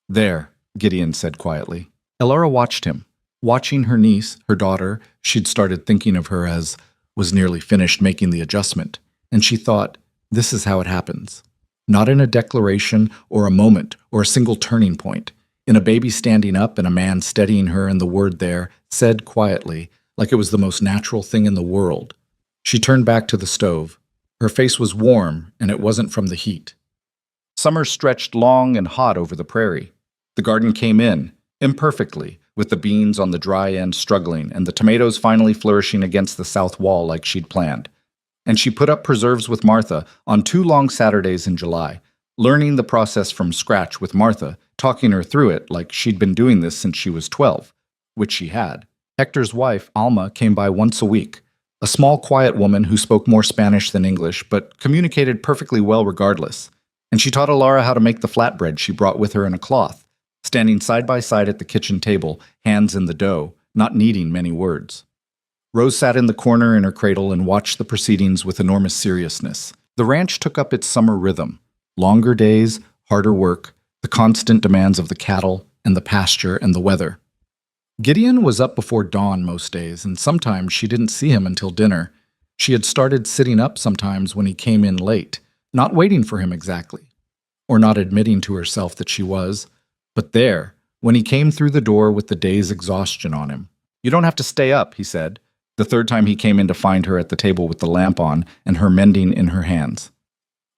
"There," Gideon said quietly. Alara watched him. Watching her niece, her daughter, she'd started thinking of her as was nearly finished making the adjustment, and she thought, this is how it happens. Not in a declaration or a moment or a single turning point. In a baby standing up and a man steadying her, and the word there, said quietly, like it was the most natural thing in the world. She turned back to the stove. Her face was warm, and it wasn't from the heat. Summer stretched long and hot over the prairie. The garden came in, imperfectly, with the beans on the dry end struggling and the tomatoes finally flourishing against the south wall like she'd planned. And she put up preserves with Martha on 2 long Saturdays in July, learning the process from scratch with Martha, talking her through it like she'd been doing this since she was 12, which she had. Hector's wife, Alma, came by once a week, a small, quiet woman who spoke more Spanish than English, but communicated perfectly well regardless. And she taught Alara how to make the flatbread she brought with her in a cloth, standing side by side at the kitchen table, hands in the dough, not needing many words. Rose sat in the corner in her cradle and watched the proceedings with enormous seriousness. The ranch took up its summer rhythm. Longer days, harder work, the constant demands of the cattle and the pasture and the weather. Gideon was up before dawn most days, and sometimes she didn't see him until dinner. She had started sitting up sometimes when he came in late, not waiting for him exactly, or not admitting to herself that she was, but there, when he came through the door with the day's exhaustion on him. "You don't have to stay up," he said, the third time he came in to find her at the table with the lamp on and her mending in her hands.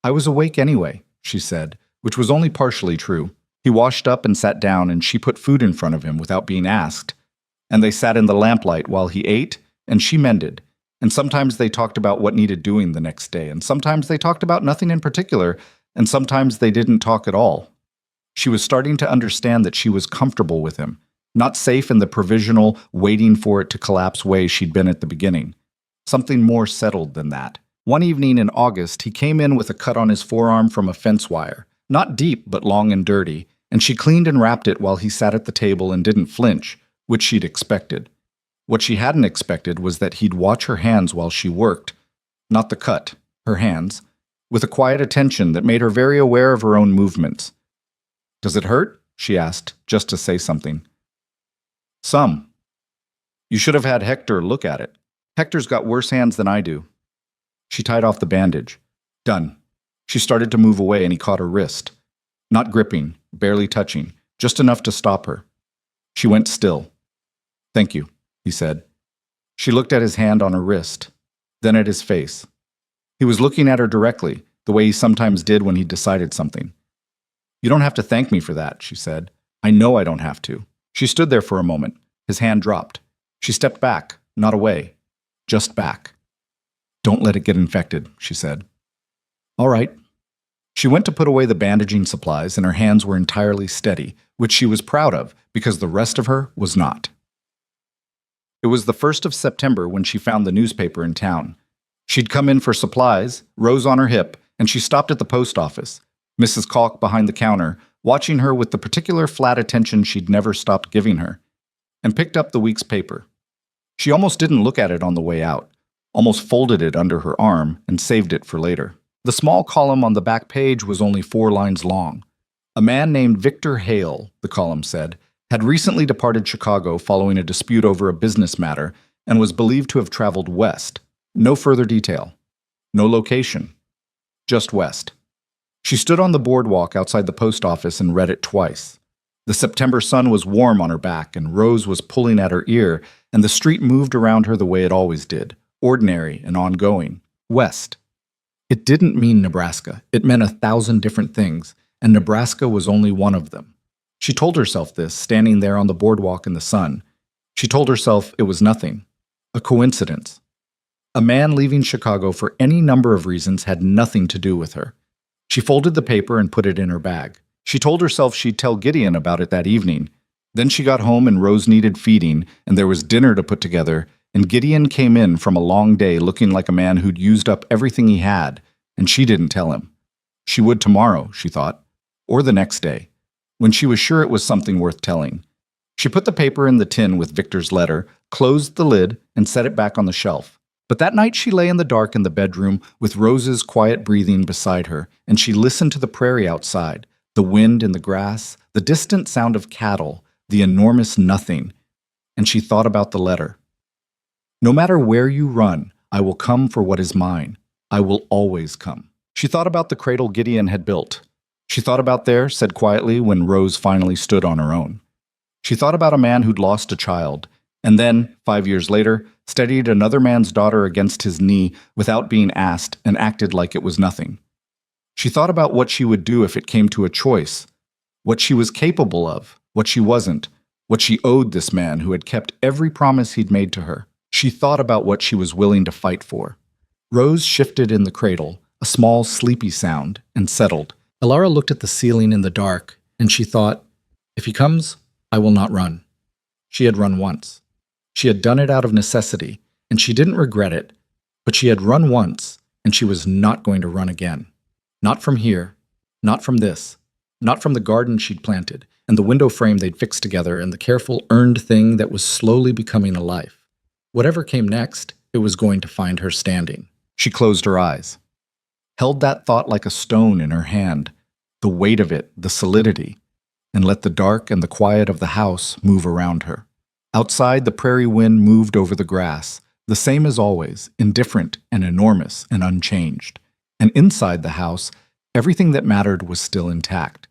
"I was awake anyway," she said, which was only partially true. He washed up and sat down, and she put food in front of him without being asked. And they sat in the lamplight while he ate, and she mended. And sometimes they talked about what needed doing the next day, and sometimes they talked about nothing in particular, and sometimes they didn't talk at all. She was starting to understand that she was comfortable with him, not safe in the provisional, waiting for it to collapse way she'd been at the beginning. Something more settled than that. One evening in August, he came in with a cut on his forearm from a fence wire, not deep but long and dirty, and she cleaned and wrapped it while he sat at the table and didn't flinch, which she'd expected. What she hadn't expected was that he'd watch her hands while she worked, not the cut, her hands, with a quiet attention that made her very aware of her own movements. "Does it hurt?" she asked, just to say something. "Some. You should have had Hector look at it. Hector's got worse hands than I do." She tied off the bandage. Done. She started to move away and he caught her wrist. Not gripping, barely touching, just enough to stop her. She went still. "Thank you," he said. She looked at his hand on her wrist, then at his face. He was looking at her directly, the way he sometimes did when he decided something. "You don't have to thank me for that," she said. "I know I don't have to." She stood there for a moment. His hand dropped. She stepped back, not away, just back. "Don't let it get infected," she said. "All right." She went to put away the bandaging supplies and her hands were entirely steady, which she was proud of because the rest of her was not. It was the 1st of September when she found the newspaper in town. She'd come in for supplies, Rose on her hip, and she stopped at the post office, Mrs. Calk behind the counter, watching her with the particular flat attention she'd never stopped giving her, and picked up the week's paper. She almost didn't look at it on the way out, almost folded it under her arm and saved it for later. The small column on the back page was only 4 lines long. A man named Victor Hale, the column said, had recently departed Chicago following a dispute over a business matter and was believed to have traveled west. No further detail. No location. Just west. She stood on the boardwalk outside the post office and read it twice. The September sun was warm on her back and Rose was pulling at her ear, and the street moved around her the way it always did, ordinary and ongoing. West. It didn't mean Nebraska. It meant 1,000 different things, and Nebraska was only one of them. She told herself this, standing there on the boardwalk in the sun. She told herself it was nothing. A coincidence. A man leaving Chicago for any number of reasons had nothing to do with her. She folded the paper and put it in her bag. She told herself she'd tell Gideon about it that evening. Then she got home and Rose needed feeding, and there was dinner to put together, and Gideon came in from a long day looking like a man who'd used up everything he had, and she didn't tell him. She would tomorrow, she thought, or the next day, when she was sure it was something worth telling. She put the paper in the tin with Victor's letter, closed the lid, and set it back on the shelf. But that night she lay in the dark in the bedroom with Rose's quiet breathing beside her, and she listened to the prairie outside, the wind in the grass, the distant sound of cattle, the enormous nothing, and she thought about the letter. "No matter where you run, I will come for what is mine. I will always come." She thought about the cradle Gideon had built. She thought about there, said quietly when Rose finally stood on her own. She thought about a man who'd lost a child, and then, 5 years later, steadied another man's daughter against his knee without being asked and acted like it was nothing. She thought about what she would do if it came to a choice, what she was capable of, what she wasn't, what she owed this man who had kept every promise he'd made to her. She thought about what she was willing to fight for. Rose shifted in the cradle, a small, sleepy sound, and settled. Alara looked at the ceiling in the dark, and she thought, "If he comes, I will not run." She had run once. She had done it out of necessity, and she didn't regret it, but she had run once, and she was not going to run again. Not from here, not from this, not from the garden she'd planted, and the window frame they'd fixed together, and the careful, earned thing that was slowly becoming a life. Whatever came next, it was going to find her standing. She closed her eyes, held that thought like a stone in her hand, the weight of it, the solidity, and let the dark and the quiet of the house move around her. Outside, the prairie wind moved over the grass, the same as always, indifferent and enormous and unchanged. And inside the house, everything that mattered was still intact.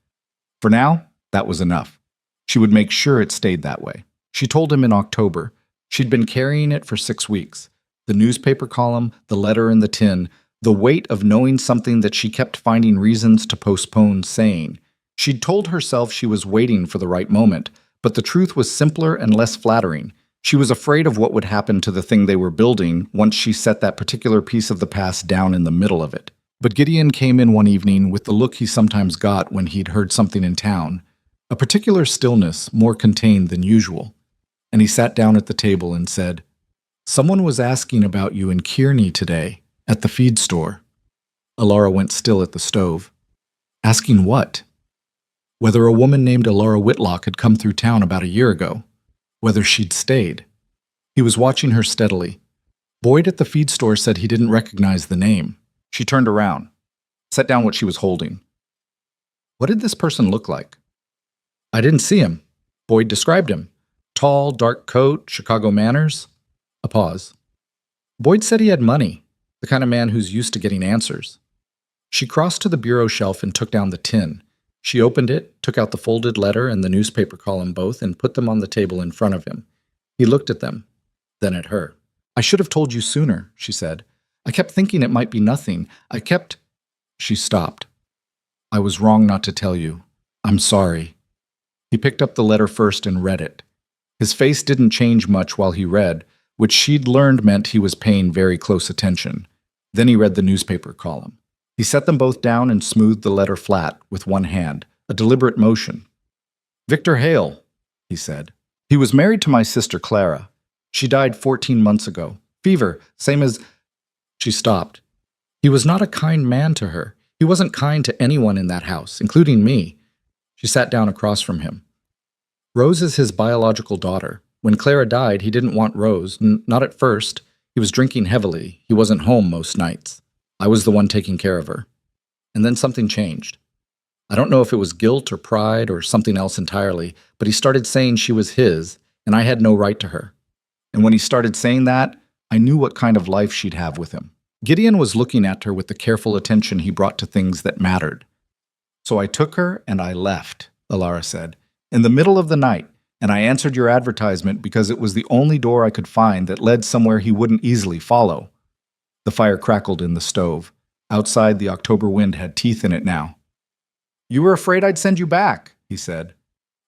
For now, that was enough. She would make sure it stayed that way. She told him in October. She'd been carrying it for 6 weeks. The newspaper column, the letter in the tin, the weight of knowing something that she kept finding reasons to postpone saying. She'd told herself she was waiting for the right moment, but the truth was simpler and less flattering. She was afraid of what would happen to the thing they were building once she set that particular piece of the past down in the middle of it. But Gideon came in one evening with the look he sometimes got when he'd heard something in town, a particular stillness more contained than usual. And he sat down at the table and said, "Someone was asking about you in Kearney today, at the feed store." Alara went still at the stove. "Asking what?" "Whether a woman named Alara Whitlock had come through town about a year ago. whether she'd stayed. He was watching her steadily. Boyd at the feed store said he didn't recognize the name. She turned around, set down what she was holding. What did this person look like? I didn't see him. Boyd described him. Tall, dark coat, Chicago manners. A pause. Boyd said he had money, the kind of man who's used to getting answers. She crossed to the bureau shelf and took down the tin. She opened it, took out the folded letter and the newspaper column both, and put them on the table in front of him. He looked at them, then at her. I should have told you sooner, she said. I kept thinking it might be nothing. She stopped. I was wrong not to tell you. I'm sorry. He picked up the letter first and read it. His face didn't change much while he read, which she'd learned meant he was paying very close attention. Then he read the newspaper column. He set them both down and smoothed the letter flat with one hand, a deliberate motion. Victor Hale, he said. He was married to my sister Clara. She died 14 months ago. Fever, same as... She stopped. He was not a kind man to her. He wasn't kind to anyone in that house, including me. She sat down across from him. Rose is his biological daughter. When Clara died, he didn't want Rose, not at first. He was drinking heavily. He wasn't home most nights. I was the one taking care of her. And then something changed. I don't know if it was guilt or pride or something else entirely, but he started saying she was his, and I had no right to her. And when he started saying that, I knew what kind of life she'd have with him. Gideon was looking at her with the careful attention he brought to things that mattered. So I took her and I left, Alara said, in the middle of the night, and I answered your advertisement because it was the only door I could find that led somewhere he wouldn't easily follow. The fire crackled in the stove. Outside, the October wind had teeth in it now. You were afraid I'd send you back, he said.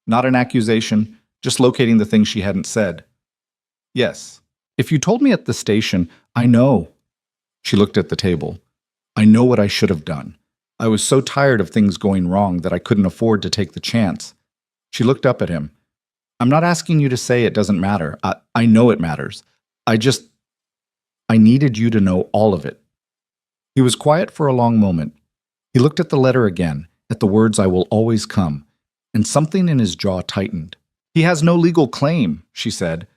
Not an accusation, just locating the things she hadn't said. Yes. If you told me at the station, I know. She looked at the table. I know what I should have done. I was so tired of things going wrong that I couldn't afford to take the chance. She looked up at him. I'm not asking you to say it doesn't matter. I know it matters. I needed you to know all of it. He was quiet for a long moment. He looked at the letter again, at the words I will always come, and something in his jaw tightened. He has no legal claim, she said.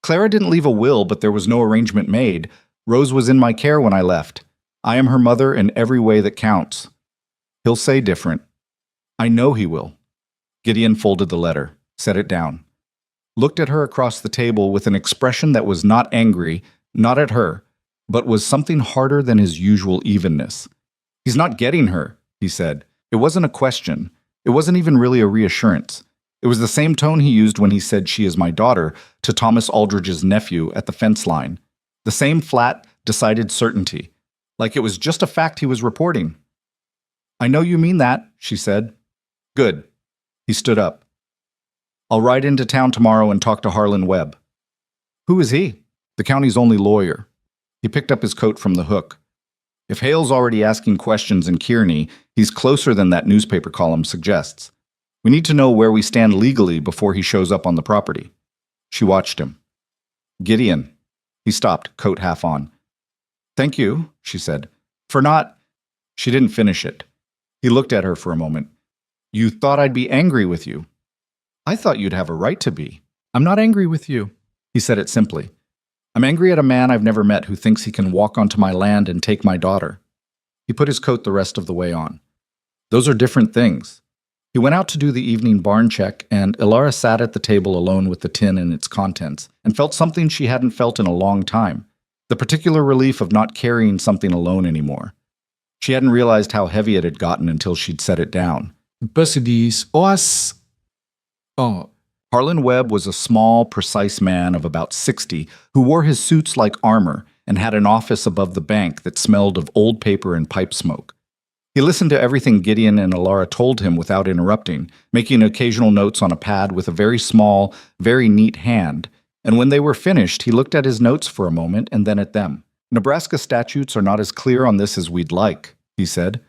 Clara didn't leave a will, but there was no arrangement made. Rose was in my care when I left. I am her mother in every way that counts. He'll say different. I know he will. Gideon folded the letter, set it down, looked at her across the table with an expression that was not angry, not at her, but was something harder than his usual evenness. He's not getting her, he said. It wasn't a question. It wasn't even really a reassurance. It was the same tone he used when he said she is my daughter to Thomas Aldridge's nephew at the fence line. The same flat, decided certainty, like it was just a fact he was reporting. I know you mean that, she said. Good. He stood up. I'll ride into town tomorrow and talk to Harlan Webb. Who is he? The county's only lawyer. He picked up his coat from the hook. If Hale's already asking questions in Kearney, he's closer than that newspaper column suggests. We need to know where we stand legally before he shows up on the property. She watched him. Gideon. He stopped, coat half on. Thank you, she said, for not... She didn't finish it. He looked at her for a moment. You thought I'd be angry with you. I thought you'd have a right to be. I'm not angry with you. He said it simply. I'm angry at a man I've never met who thinks he can walk onto my land and take my daughter. He put his coat the rest of the way on. Those are different things. He went out to do the evening barn check, and Ilara sat at the table alone with the tin and its contents, and felt something she hadn't felt in a long time, the particular relief of not carrying something alone anymore. She hadn't realized how heavy it had gotten until she'd set it down. Harlan Webb was a small, precise man of about 60 who wore his suits like armor and had an office above the bank that smelled of old paper and pipe smoke. He listened to everything Gideon and Alara told him without interrupting, making occasional notes on a pad with a very small, very neat hand, and when they were finished, he looked at his notes for a moment and then at them. Nebraska statutes are not as clear on this as we'd like, he said.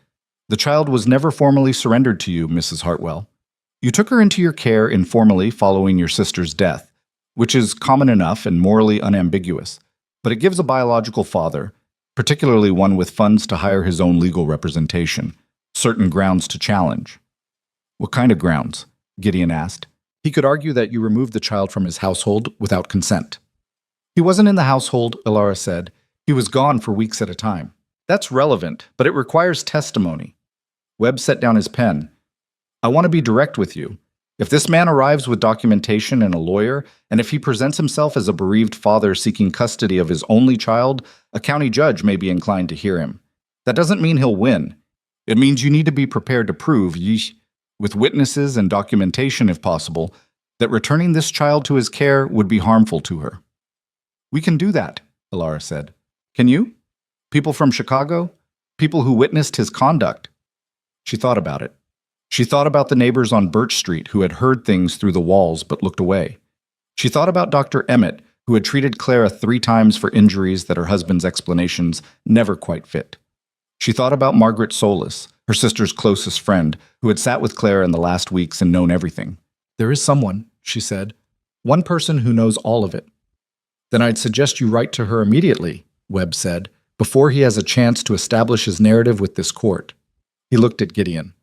The child was never formally surrendered to you, Mrs. Hartwell. You took her into your care informally following your sister's death, which is common enough and morally unambiguous, but it gives a biological father, particularly one with funds to hire his own legal representation, certain grounds to challenge. What kind of grounds? Gideon asked. He could argue that you removed the child from his household without consent. He wasn't in the household, Ilara said. He was gone for weeks at a time. That's relevant, but it requires testimony. Webb set down his pen. I want to be direct with you. If this man arrives with documentation and a lawyer, and if he presents himself as a bereaved father seeking custody of his only child, a county judge may be inclined to hear him. That doesn't mean he'll win. It means you need to be prepared to prove, with witnesses and documentation if possible, that returning this child to his care would be harmful to her. We can do that, Ilara said. Can you? People from Chicago? People who witnessed his conduct. She thought about it. She thought about the neighbors on Birch Street who had heard things through the walls but looked away. She thought about Dr. Emmett, who had treated Clara 3 times for injuries that her husband's explanations never quite fit. She thought about Margaret Solis, her sister's closest friend, who had sat with Clara in the last weeks and known everything. There is someone, she said, one person who knows all of it. Then I'd suggest you write to her immediately, Webb said, before he has a chance to establish his narrative with this court. He looked at Gideon.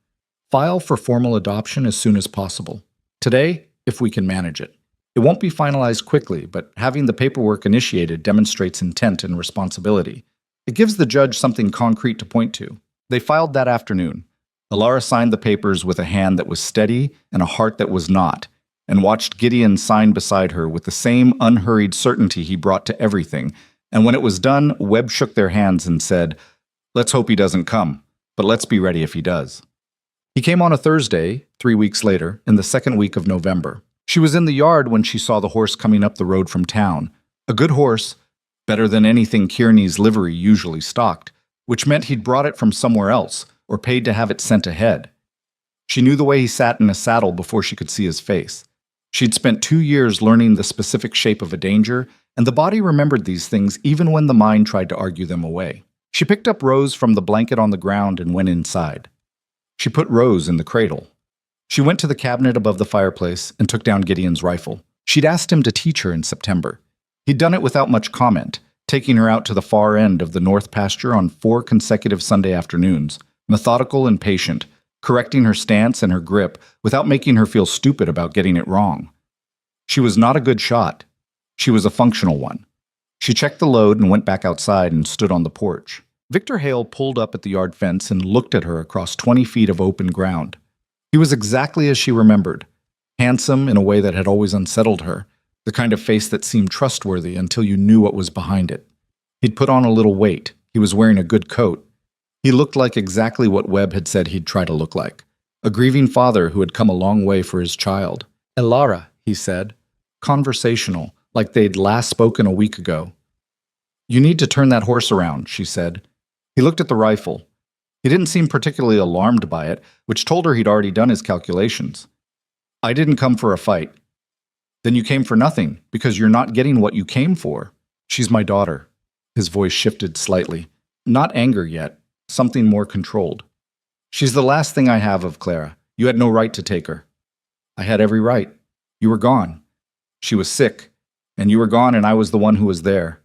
File for formal adoption as soon as possible. Today, if we can manage it. It won't be finalized quickly, but having the paperwork initiated demonstrates intent and responsibility. It gives the judge something concrete to point to. They filed that afternoon. Ilara signed the papers with a hand that was steady and a heart that was not, and watched Gideon sign beside her with the same unhurried certainty he brought to everything. And when it was done, Webb shook their hands and said, "Let's hope he doesn't come, but let's be ready if he does." He came on a Thursday, 3 weeks later, in the second week of November. She was in the yard when she saw the horse coming up the road from town. A good horse, better than anything Kearney's livery usually stocked, which meant he'd brought it from somewhere else or paid to have it sent ahead. She knew the way he sat in a saddle before she could see his face. She'd spent 2 years learning the specific shape of a danger, and the body remembered these things even when the mind tried to argue them away. She picked up Rose from the blanket on the ground and went inside. She put Rose in the cradle. She went to the cabinet above the fireplace and took down Gideon's rifle. She'd asked him to teach her in September. He'd done it without much comment, taking her out to the far end of the north pasture on 4 consecutive Sunday afternoons, methodical and patient, correcting her stance and her grip without making her feel stupid about getting it wrong. She was not a good shot. She was a functional one. She checked the load and went back outside and stood on the porch. Victor Hale pulled up at the yard fence and looked at her across 20 feet of open ground. He was exactly as she remembered, handsome in a way that had always unsettled her, the kind of face that seemed trustworthy until you knew what was behind it. He'd put on a little weight. He was wearing a good coat. He looked like exactly what Webb had said he'd try to look like, a grieving father who had come a long way for his child. "Ilara," he said, conversational, like they'd last spoken a week ago. "You need to turn that horse around," she said. He looked at the rifle. He didn't seem particularly alarmed by it, which told her he'd already done his calculations. "I didn't come for a fight." "Then you came for nothing, because you're not getting what you came for." "She's my daughter." His voice shifted slightly. Not anger yet, something more controlled. "She's the last thing I have of Clara. You had no right to take her." "I had every right. You were gone. She was sick, and you were gone, and I was the one who was there."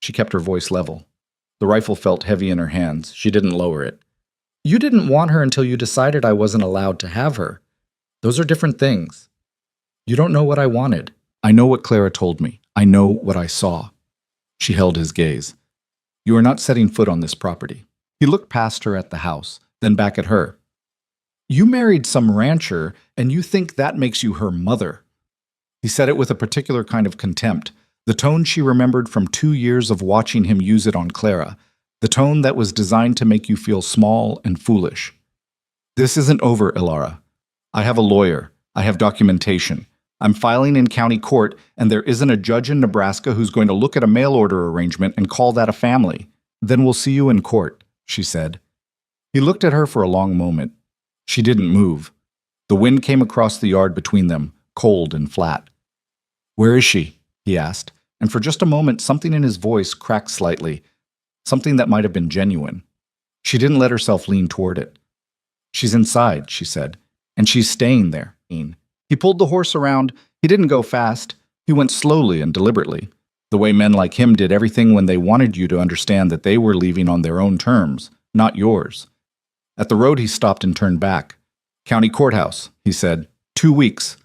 She kept her voice level. The rifle felt heavy in her hands. She didn't lower it. "You didn't want her until you decided I wasn't allowed to have her. Those are different things. You don't know what I wanted. I know what Clara told me. I know what I saw." She held his gaze. "You are not setting foot on this property." He looked past her at the house, then back at her. "You married some rancher, and you think that makes you her mother." He said it with a particular kind of contempt, the tone she remembered from 2 years of watching him use it on Clara, the tone that was designed to make you feel small and foolish. "This isn't over, Ilara. I have a lawyer. I have documentation. I'm filing in county court, and there isn't a judge in Nebraska who's going to look at a mail order arrangement and call that a family. Then we'll see you in court," she said. He looked at her for a long moment. She didn't move. The wind came across the yard between them, cold and flat. "Where is she?" he asked, and for just a moment something in his voice cracked slightly, something that might have been genuine. She didn't let herself lean toward it. "She's inside," she said, "and she's staying there." He pulled the horse around. He didn't go fast. He went slowly and deliberately, the way men like him did everything when they wanted you to understand that they were leaving on their own terms, not yours. At the road he stopped and turned back. "County courthouse," he said. 2 weeks.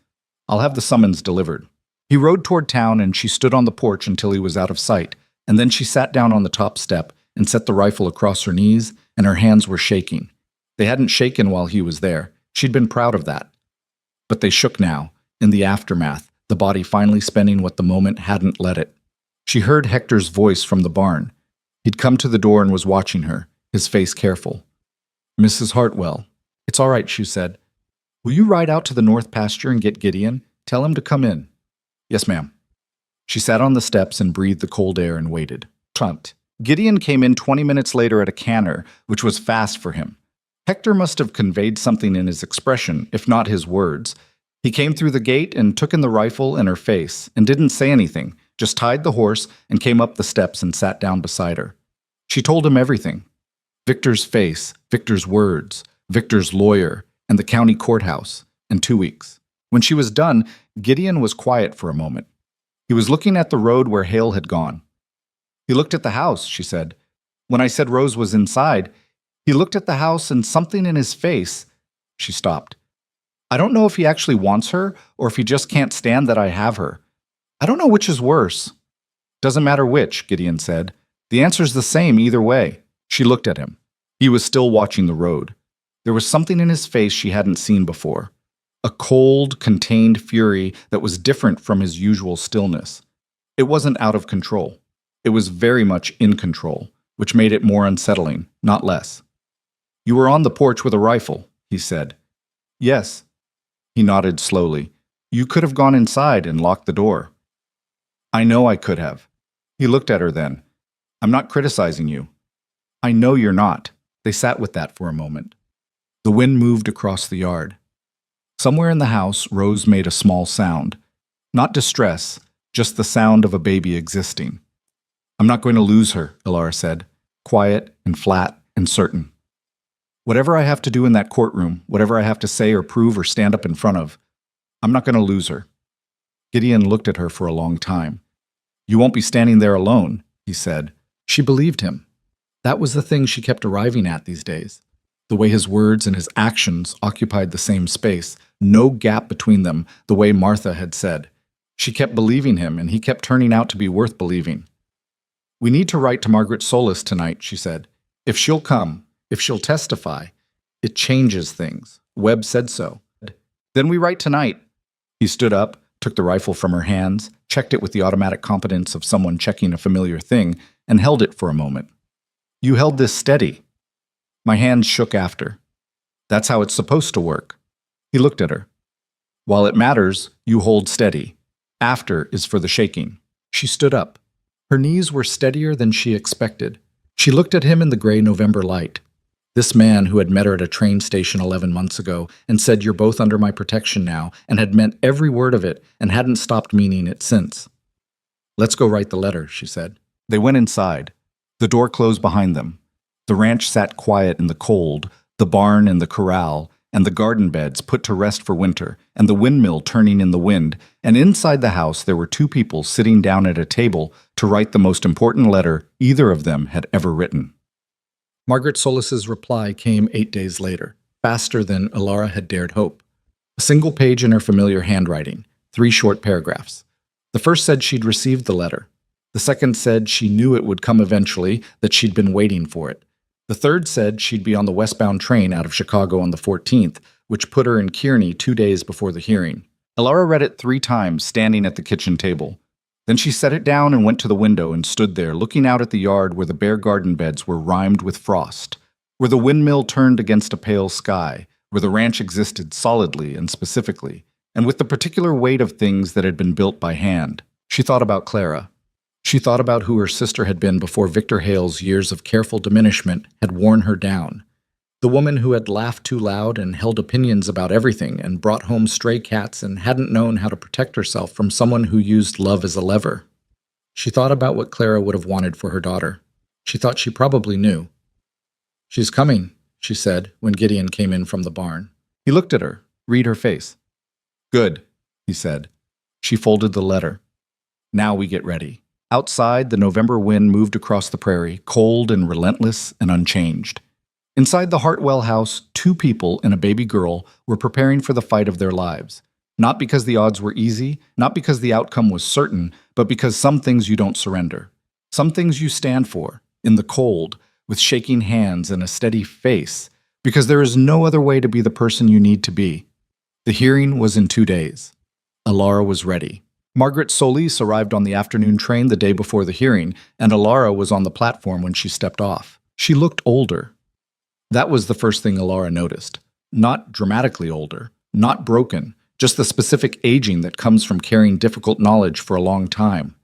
I'll have the summons delivered. He rode toward town and she stood on the porch until he was out of sight, and then she sat down on the top step and set the rifle across her knees, and her hands were shaking. They hadn't shaken while he was there. She'd been proud of that. But they shook now, in the aftermath, the body finally spending what the moment hadn't let it. She heard Hector's voice from the barn. He'd come to the door and was watching her, his face careful. "Mrs. Hartwell." "It's all right," she said. "Will you ride out to the north pasture and get Gideon? Tell him to come in." "Yes, ma'am." She sat on the steps and breathed the cold air and waited. Trumped. Gideon came in 20 minutes later at a canter, which was fast for him. Hector must have conveyed something in his expression, if not his words. He came through the gate and took in the rifle and her face, and didn't say anything, just tied the horse and came up the steps and sat down beside her. She told him everything. Victor's face, Victor's words, Victor's lawyer, and the county courthouse, and 2 weeks. When she was done, Gideon was quiet for a moment. He was looking at the road where Hale had gone. "He looked at the house," she said. "When I said Rose was inside, he looked at the house and something in his face." She stopped. "I don't know if he actually wants her or if he just can't stand that I have her. I don't know which is worse." "Doesn't matter which," Gideon said. "The answer's the same either way." She looked at him. He was still watching the road. There was something in his face she hadn't seen before. A cold, contained fury that was different from his usual stillness. It wasn't out of control. It was very much in control, which made it more unsettling, not less. "You were on the porch with a rifle," he said. "Yes." He nodded slowly. "You could have gone inside and locked the door." "I know I could have." He looked at her then. "I'm not criticizing you." "I know you're not." They sat with that for a moment. The wind moved across the yard. Somewhere in the house, Rose made a small sound. Not distress, just the sound of a baby existing. "I'm not going to lose her," Ilara said, quiet and flat and certain. "Whatever I have to do in that courtroom, whatever I have to say or prove or stand up in front of, I'm not going to lose her." Gideon looked at her for a long time. "You won't be standing there alone," he said. She believed him. That was the thing she kept arriving at these days. The way his words and his actions occupied the same space, no gap between them, the way Martha had said. She kept believing him, and he kept turning out to be worth believing. "We need to write to Margaret Solis tonight," she said. "If she'll come, if she'll testify, it changes things. Webb said so." "Then we write tonight." He stood up, took the rifle from her hands, checked it with the automatic competence of someone checking a familiar thing, and held it for a moment. "You held this steady." My hands shook after. "That's how it's supposed to work." He looked at her. "While it matters, you hold steady. After is for the shaking." She stood up. Her knees were steadier than she expected. She looked at him in the gray November light. This man who had met her at a train station 11 months ago and said, "You're both under my protection now," and had meant every word of it and hadn't stopped meaning it since. "Let's go write the letter," she said. They went inside. The door closed behind them. The ranch sat quiet in the cold, the barn and the corral, and the garden beds put to rest for winter, and the windmill turning in the wind, and inside the house there were two people sitting down at a table to write the most important letter either of them had ever written. Margaret Solis's reply came 8 days later, faster than Ilara had dared hope. A single page in her familiar handwriting, 3 short paragraphs. The first said she'd received the letter. The second said she knew it would come eventually, that she'd been waiting for it. The third said she'd be on the westbound train out of Chicago on the 14th, which put her in Kearney 2 days before the hearing. Ilara read it 3 times, standing at the kitchen table. Then she set it down and went to the window and stood there, looking out at the yard where the bare garden beds were rimed with frost, where the windmill turned against a pale sky, where the ranch existed solidly and specifically, and with the particular weight of things that had been built by hand. She thought about Clara. She thought about who her sister had been before Victor Hale's years of careful diminishment had worn her down. The woman who had laughed too loud and held opinions about everything and brought home stray cats and hadn't known how to protect herself from someone who used love as a lever. She thought about what Clara would have wanted for her daughter. She thought she probably knew. "She's coming," she said when Gideon came in from the barn. He looked at her, read her face. "Good," he said. She folded the letter. "Now we get ready." Outside, the November wind moved across the prairie, cold and relentless and unchanged. Inside the Hartwell house, 2 people and a baby girl were preparing for the fight of their lives. Not because the odds were easy, not because the outcome was certain, but because some things you don't surrender. Some things you stand for, in the cold, with shaking hands and a steady face, because there is no other way to be the person you need to be. The hearing was in 2 days. Alara was ready. Margaret Solis arrived on the afternoon train the day before the hearing, and Alara was on the platform when she stepped off. She looked older. That was the first thing Alara noticed. Not dramatically older, not broken, just the specific aging that comes from carrying difficult knowledge for a long time.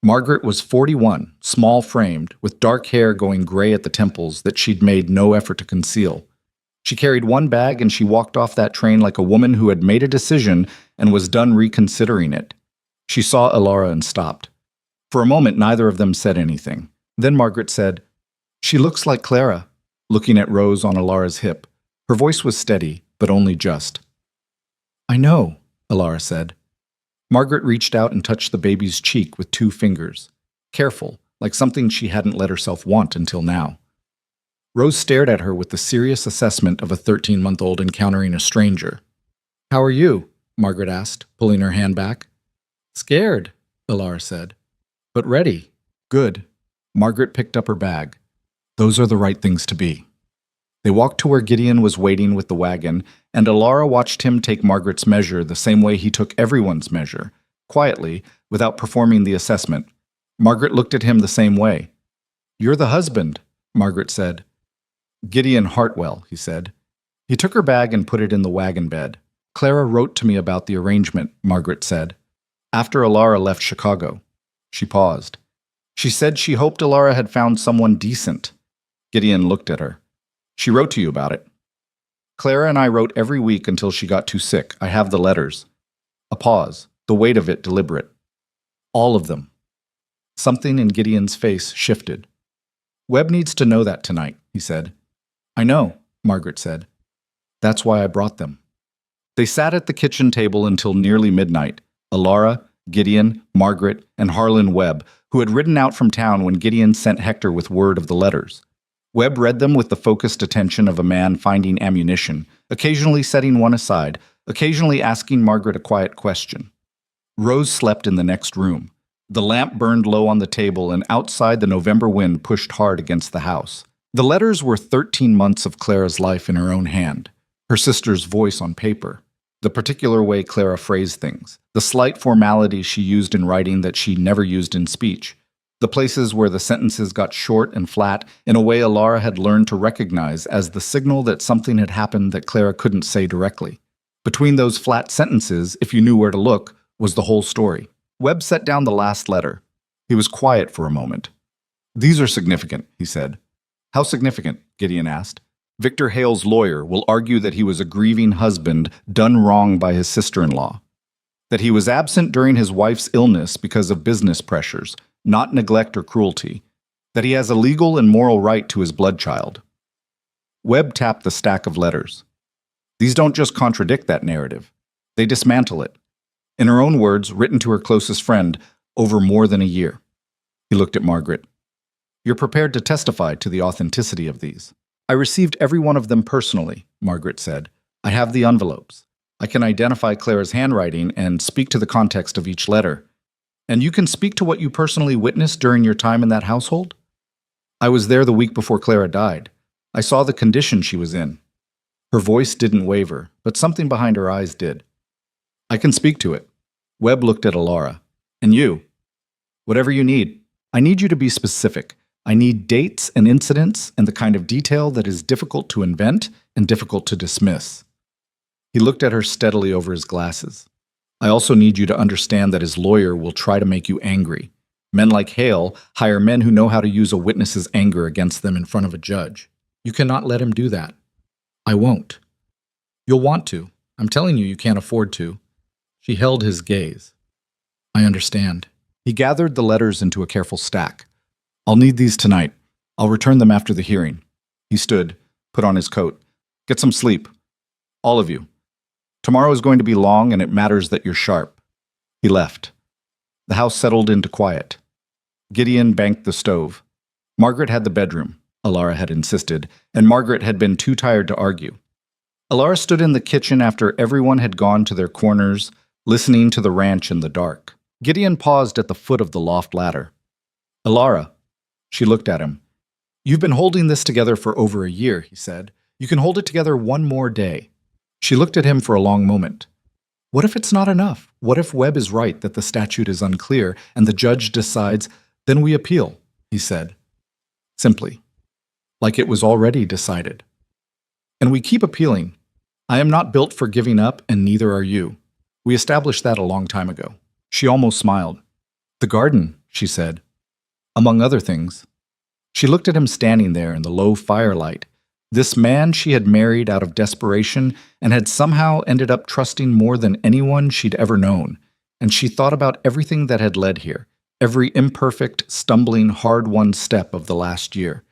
Margaret was 41, small-framed, with dark hair going gray at the temples that she'd made no effort to conceal. She carried one bag and she walked off that train like a woman who had made a decision and was done reconsidering it. She saw Alara and stopped. For a moment, neither of them said anything. Then Margaret said, "She looks like Clara," looking at Rose on Alara's hip. Her voice was steady, but only just. "I know," Alara said. Margaret reached out and touched the baby's cheek with 2 fingers. Careful, like something she hadn't let herself want until now. Rose stared at her with the serious assessment of a 13-month-old encountering a stranger. "How are you?" Margaret asked, pulling her hand back. "Scared," Alara said. "But ready." "Good." Margaret picked up her bag. Those are the right things to be. They walked to where Gideon was waiting with the wagon, and Alara watched him take Margaret's measure the same way he took everyone's measure, quietly, without performing the assessment. Margaret looked at him the same way. "You're the husband," Margaret said. "Gideon Hartwell," he said. He took her bag and put it in the wagon bed. "Clara wrote to me about the arrangement," Margaret said. "After Alara left Chicago." She paused. "She said she hoped Alara had found someone decent." Gideon looked at her. "She wrote to you about it." "Clara and I wrote every week until she got too sick. I have the letters." A pause, the weight of it deliberate. "All of them." Something in Gideon's face shifted. "Webb needs to know that tonight," he said. "I know," Margaret said. "That's why I brought them." They sat at the kitchen table until nearly midnight. Alara, Gideon, Margaret, and Harlan Webb, who had ridden out from town when Gideon sent Hector with word of the letters. Webb read them with the focused attention of a man finding ammunition, occasionally setting one aside, occasionally asking Margaret a quiet question. Rose slept in the next room. The lamp burned low on the table, and outside the November wind pushed hard against the house. The letters were 13 months of Clara's life in her own hand, her sister's voice on paper, the particular way Clara phrased things, the slight formalities she used in writing that she never used in speech, the places where the sentences got short and flat in a way Alara had learned to recognize as the signal that something had happened that Clara couldn't say directly. Between those flat sentences, if you knew where to look, was the whole story. Webb set down the last letter. He was quiet for a moment. "These are significant," he said. "How significant?" Gideon asked. "Victor Hale's lawyer will argue that he was a grieving husband done wrong by his sister-in-law, that he was absent during his wife's illness because of business pressures, not neglect or cruelty, that he has a legal and moral right to his blood child." Webb tapped the stack of letters. "These don't just contradict that narrative. They dismantle it." In her own words, written to her closest friend, over more than a year. He looked at Margaret. "You're prepared to testify to the authenticity of these." "I received every one of them personally," Margaret said. "I have the envelopes. I can identify Clara's handwriting and speak to the context of each letter. And you can speak to what you personally witnessed during your time in that household?" "I was there the week before Clara died. I saw the condition she was in." Her voice didn't waver, but something behind her eyes did. "I can speak to it." Webb looked at Alara. "And you?" "Whatever you need. I need you to be specific. I need dates and incidents and the kind of detail that is difficult to invent and difficult to dismiss." He looked at her steadily over his glasses. "I also need you to understand that his lawyer will try to make you angry. Men like Hale hire men who know how to use a witness's anger against them in front of a judge. You cannot let him do that." "I won't." "You'll want to. I'm telling you, you can't afford to." She held his gaze. "I understand." He gathered the letters into a careful stack. "I'll need these tonight. I'll return them after the hearing." He stood, put on his coat. "Get some sleep. All of you. Tomorrow is going to be long, and it matters that you're sharp." He left. The house settled into quiet. Gideon banked the stove. Margaret had the bedroom, Alara had insisted, and Margaret had been too tired to argue. Alara stood in the kitchen after everyone had gone to their corners, listening to the ranch in the dark. Gideon paused at the foot of the loft ladder. Alara, she looked at him. You've been holding this together for over a year, he said. You can hold it together one more day. She looked at him for a long moment. What if it's not enough? What if Webb is right that the statute is unclear and the judge decides, then we appeal, he said. Simply. Like it was already decided. And we keep appealing. I am not built for giving up, and neither are you. We established that a long time ago. She almost smiled. The garden, she said. Among other things. She looked at him standing there in the low firelight. This man she had married out of desperation and had somehow ended up trusting more than anyone she'd ever known. And she thought about everything that had led here, every imperfect, stumbling, hard-won step of the last year.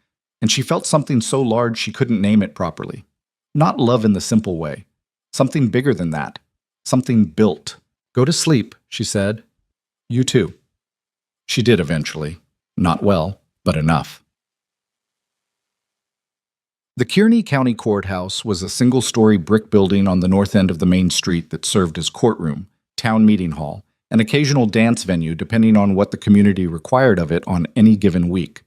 And she felt something so large she couldn't name it properly. Not love in the simple way. Something bigger than that. Something built. Go to sleep, she said. You too. She did eventually. Not well, but enough. The Kearney County Courthouse was a single-story brick building on the north end of the main street that served as courtroom, town meeting hall, an occasional dance venue depending on what the community required of it on any given week.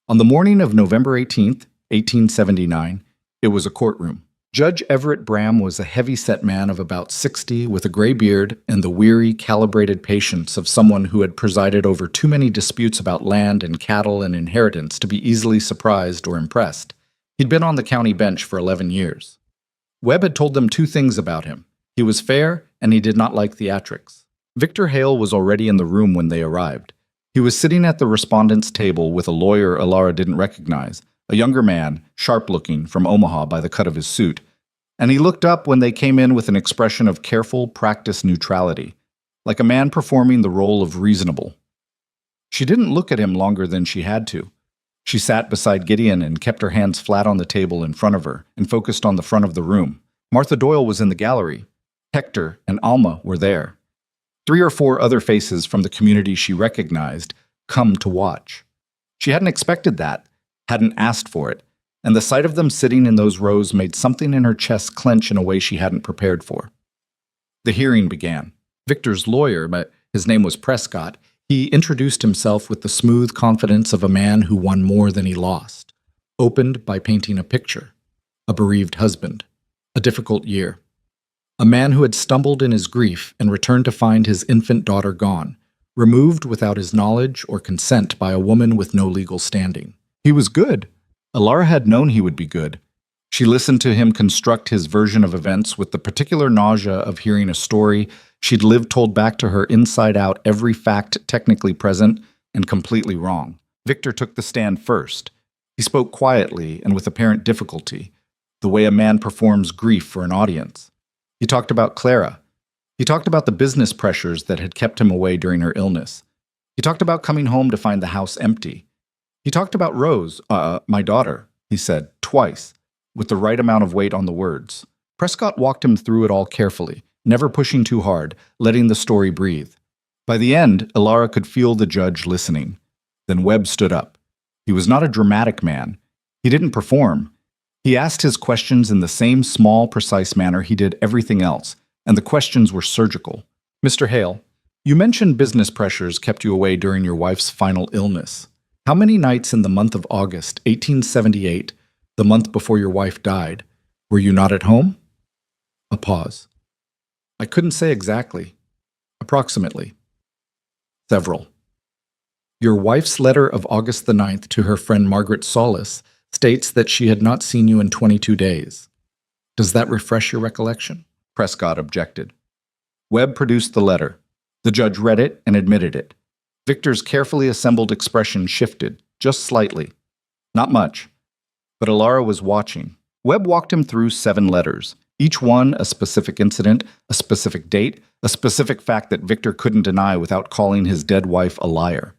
On the morning of November 18th, 1879, it was a courtroom. Judge Everett Bram was a heavy-set man of about 60 with a gray beard and the weary, calibrated patience of someone who had presided over too many disputes about land and cattle and inheritance to be easily surprised or impressed. He'd been on the county bench for 11 years. Webb had told them two things about him. He was fair, and he did not like theatrics. Victor Hale was already in the room when they arrived. He was sitting at the respondent's table with a lawyer Alara didn't recognize, a younger man, sharp-looking, from Omaha by the cut of his suit, and he looked up when they came in with an expression of careful, practiced neutrality, like a man performing the role of reasonable. She didn't look at him longer than she had to. She sat beside Gideon and kept her hands flat on the table in front of her and focused on the front of the room. Martha Doyle was in the gallery. Hector and Alma were there. 3 or 4 other faces from the community she recognized come to watch. She hadn't expected that, hadn't asked for it, and the sight of them sitting in those rows made something in her chest clench in a way she hadn't prepared for. The hearing began. Victor's lawyer, but his name was Prescott, he introduced himself with the smooth confidence of a man who won more than he lost, opened by painting a picture, a bereaved husband, a difficult year, a man who had stumbled in his grief and returned to find his infant daughter gone, removed without his knowledge or consent by a woman with no legal standing. He was good. Alara had known he would be good. She listened to him construct his version of events with the particular nausea of hearing a story she'd lived told back to her inside out, every fact technically present and completely wrong. Victor took the stand first. He spoke quietly and with apparent difficulty, the way a man performs grief for an audience. He talked about Clara. He talked about the business pressures that had kept him away during her illness. He talked about coming home to find the house empty. He talked about Rose, my daughter, he said, twice, with the right amount of weight on the words. Prescott walked him through it all carefully, never pushing too hard, letting the story breathe. By the end, Alara could feel the judge listening. Then Webb stood up. He was not a dramatic man. He didn't perform. He asked his questions in the same small, precise manner he did everything else, and the questions were surgical. Mr. Hale, you mentioned business pressures kept you away during your wife's final illness. How many nights in the month of August, 1878, the month before your wife died, were you not at home? A pause. I couldn't say exactly. Approximately. Several. Your wife's letter of August the 9th to her friend Margaret Solis states that she had not seen you in 22 days. Does that refresh your recollection? Prescott objected. Webb produced the letter. The judge read it and admitted it. Victor's carefully assembled expression shifted, just slightly. Not much. But Alara was watching. Webb walked him through 7 letters, each one a specific incident, a specific date, a specific fact that Victor couldn't deny without calling his dead wife a liar.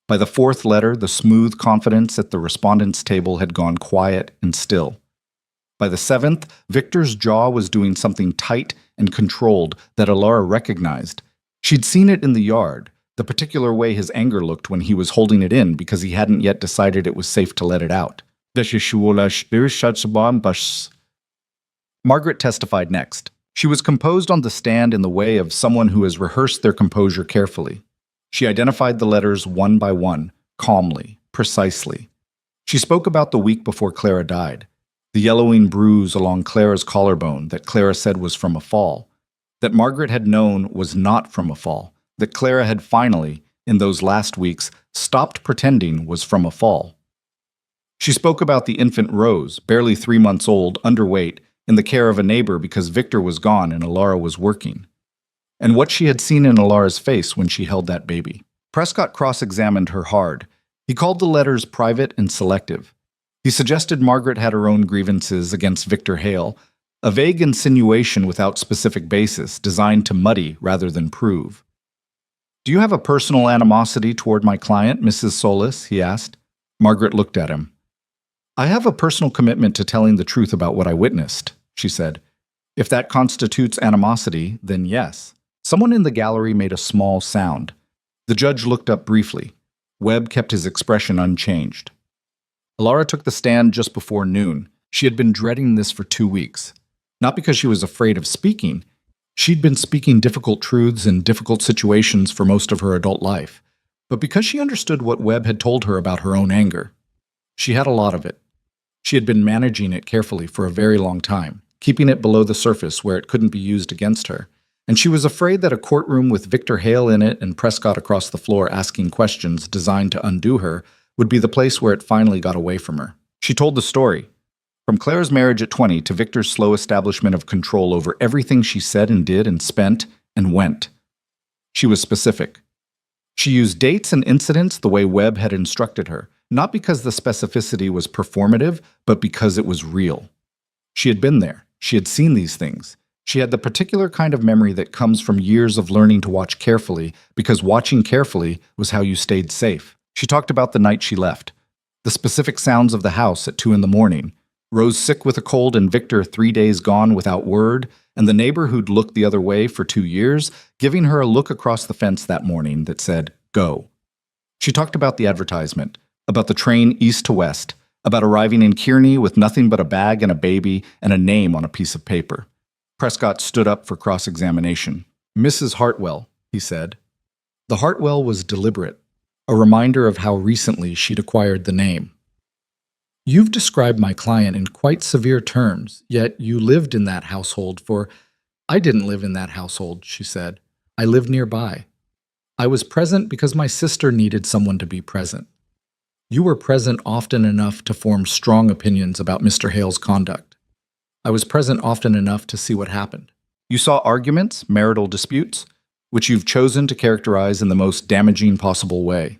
By the 4th letter, the smooth confidence at the respondent's table had gone quiet and still. By the 7th, Victor's jaw was doing something tight and controlled that Alara recognized. She'd seen it in the yard, the particular way his anger looked when he was holding it in because he hadn't yet decided it was safe to let it out. Margaret testified next. She was composed on the stand in the way of someone who has rehearsed their composure carefully. She identified the letters one by one, calmly, precisely. She spoke about the week before Clara died, the yellowing bruise along Clara's collarbone that Clara said was from a fall, that Margaret had known was not from a fall, that Clara had finally, in those last weeks, stopped pretending was from a fall. She spoke about the infant Rose, barely 3 months old, underweight, in the care of a neighbor because Victor was gone and Alara was working, and what she had seen in Alara's face when she held that baby. Prescott cross-examined her hard. He called the letters private and selective. He suggested Margaret had her own grievances against Victor Hale, a vague insinuation without specific basis, designed to muddy rather than prove. "Do you have a personal animosity toward my client, Mrs. Solis?" he asked. Margaret looked at him. "I have a personal commitment to telling the truth about what I witnessed," she said. "If that constitutes animosity, then yes." Someone in the gallery made a small sound. The judge looked up briefly. Webb kept his expression unchanged. Alara took the stand just before noon. She had been dreading this for 2 weeks. Not because she was afraid of speaking. She'd been speaking difficult truths in difficult situations for most of her adult life, but because she understood what Webb had told her about her own anger. She had a lot of it. She had been managing it carefully for a very long time, keeping it below the surface where it couldn't be used against her, and she was afraid that a courtroom with Victor Hale in it and Prescott across the floor asking questions designed to undo her would be the place where it finally got away from her. She told the story. From Clara's marriage at 20 to Victor's slow establishment of control over everything she said and did and spent and went. She was specific. She used dates and incidents the way Webb had instructed her, not because the specificity was performative, but because it was real. She had been there. She had seen these things. She had the particular kind of memory that comes from years of learning to watch carefully, because watching carefully was how you stayed safe. She talked about the night she left, the specific sounds of the house at 2 a.m, Rose sick with a cold and Victor 3 days gone without word, and the neighbor who'd looked the other way for 2 years, giving her a look across the fence that morning that said, "Go." She talked about the advertisement, about the train east to west, about arriving in Kearney with nothing but a bag and a baby and a name on a piece of paper. Prescott stood up for cross-examination. "Mrs. Hartwell," he said. The Hartwell was deliberate, a reminder of how recently she'd acquired the name. "You've described my client in quite severe terms, yet you lived in that household for—" "I didn't live in that household," she said. "I lived nearby. I was present because my sister needed someone to be present. You were present often enough to form strong opinions about Mr. Hale's conduct. I was present often enough to see what happened. You saw arguments, marital disputes, which you've chosen to characterize in the most damaging possible way.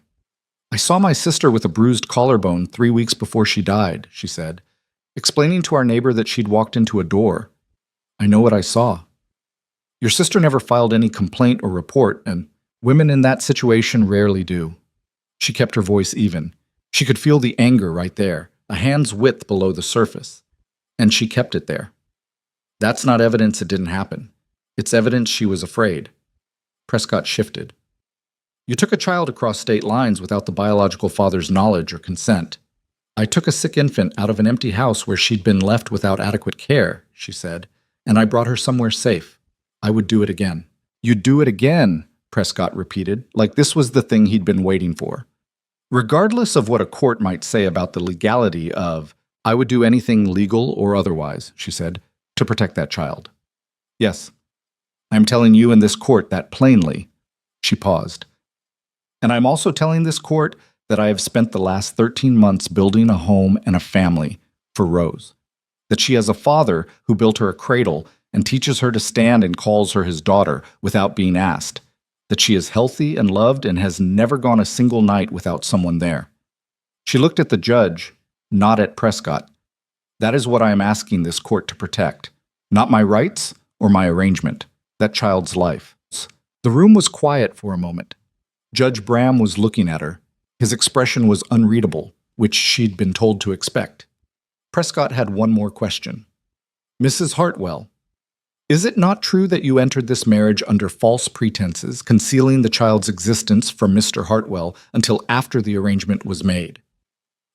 I saw my sister with a bruised collarbone 3 weeks before she died," she said, explaining to our neighbor that she'd walked into a door. "I know what I saw. Your sister never filed any complaint or report, and women in that situation rarely do." She kept her voice even. She could feel the anger right there, a hand's width below the surface, and she kept it there. "That's not evidence it didn't happen. It's evidence she was afraid." Prescott shifted. "You took a child across state lines without the biological father's knowledge or consent. I took a sick infant out of an empty house where she'd been left without adequate care," she said, "and I brought her somewhere safe. I would do it again." "You'd do it again," Prescott repeated, like this was the thing he'd been waiting for. Regardless of what a court might say about the legality of, "I would do anything legal or otherwise," she said, "to protect that child." "Yes, I'm telling you in this court that plainly." She paused. "And I'm also telling this court that I have spent the last 13 months building a home and a family for Rose. That she has a father who built her a cradle and teaches her to stand and calls her his daughter without being asked. That she is healthy and loved and has never gone a single night without someone there." She looked at the judge, not at Prescott. "That is what I am asking this court to protect. Not my rights or my arrangement. That child's life." The room was quiet for a moment. Judge Bram was looking at her. His expression was unreadable, which she'd been told to expect. Prescott had one more question. "Mrs. Hartwell, is it not true that you entered this marriage under false pretenses, concealing the child's existence from Mr. Hartwell until after the arrangement was made?"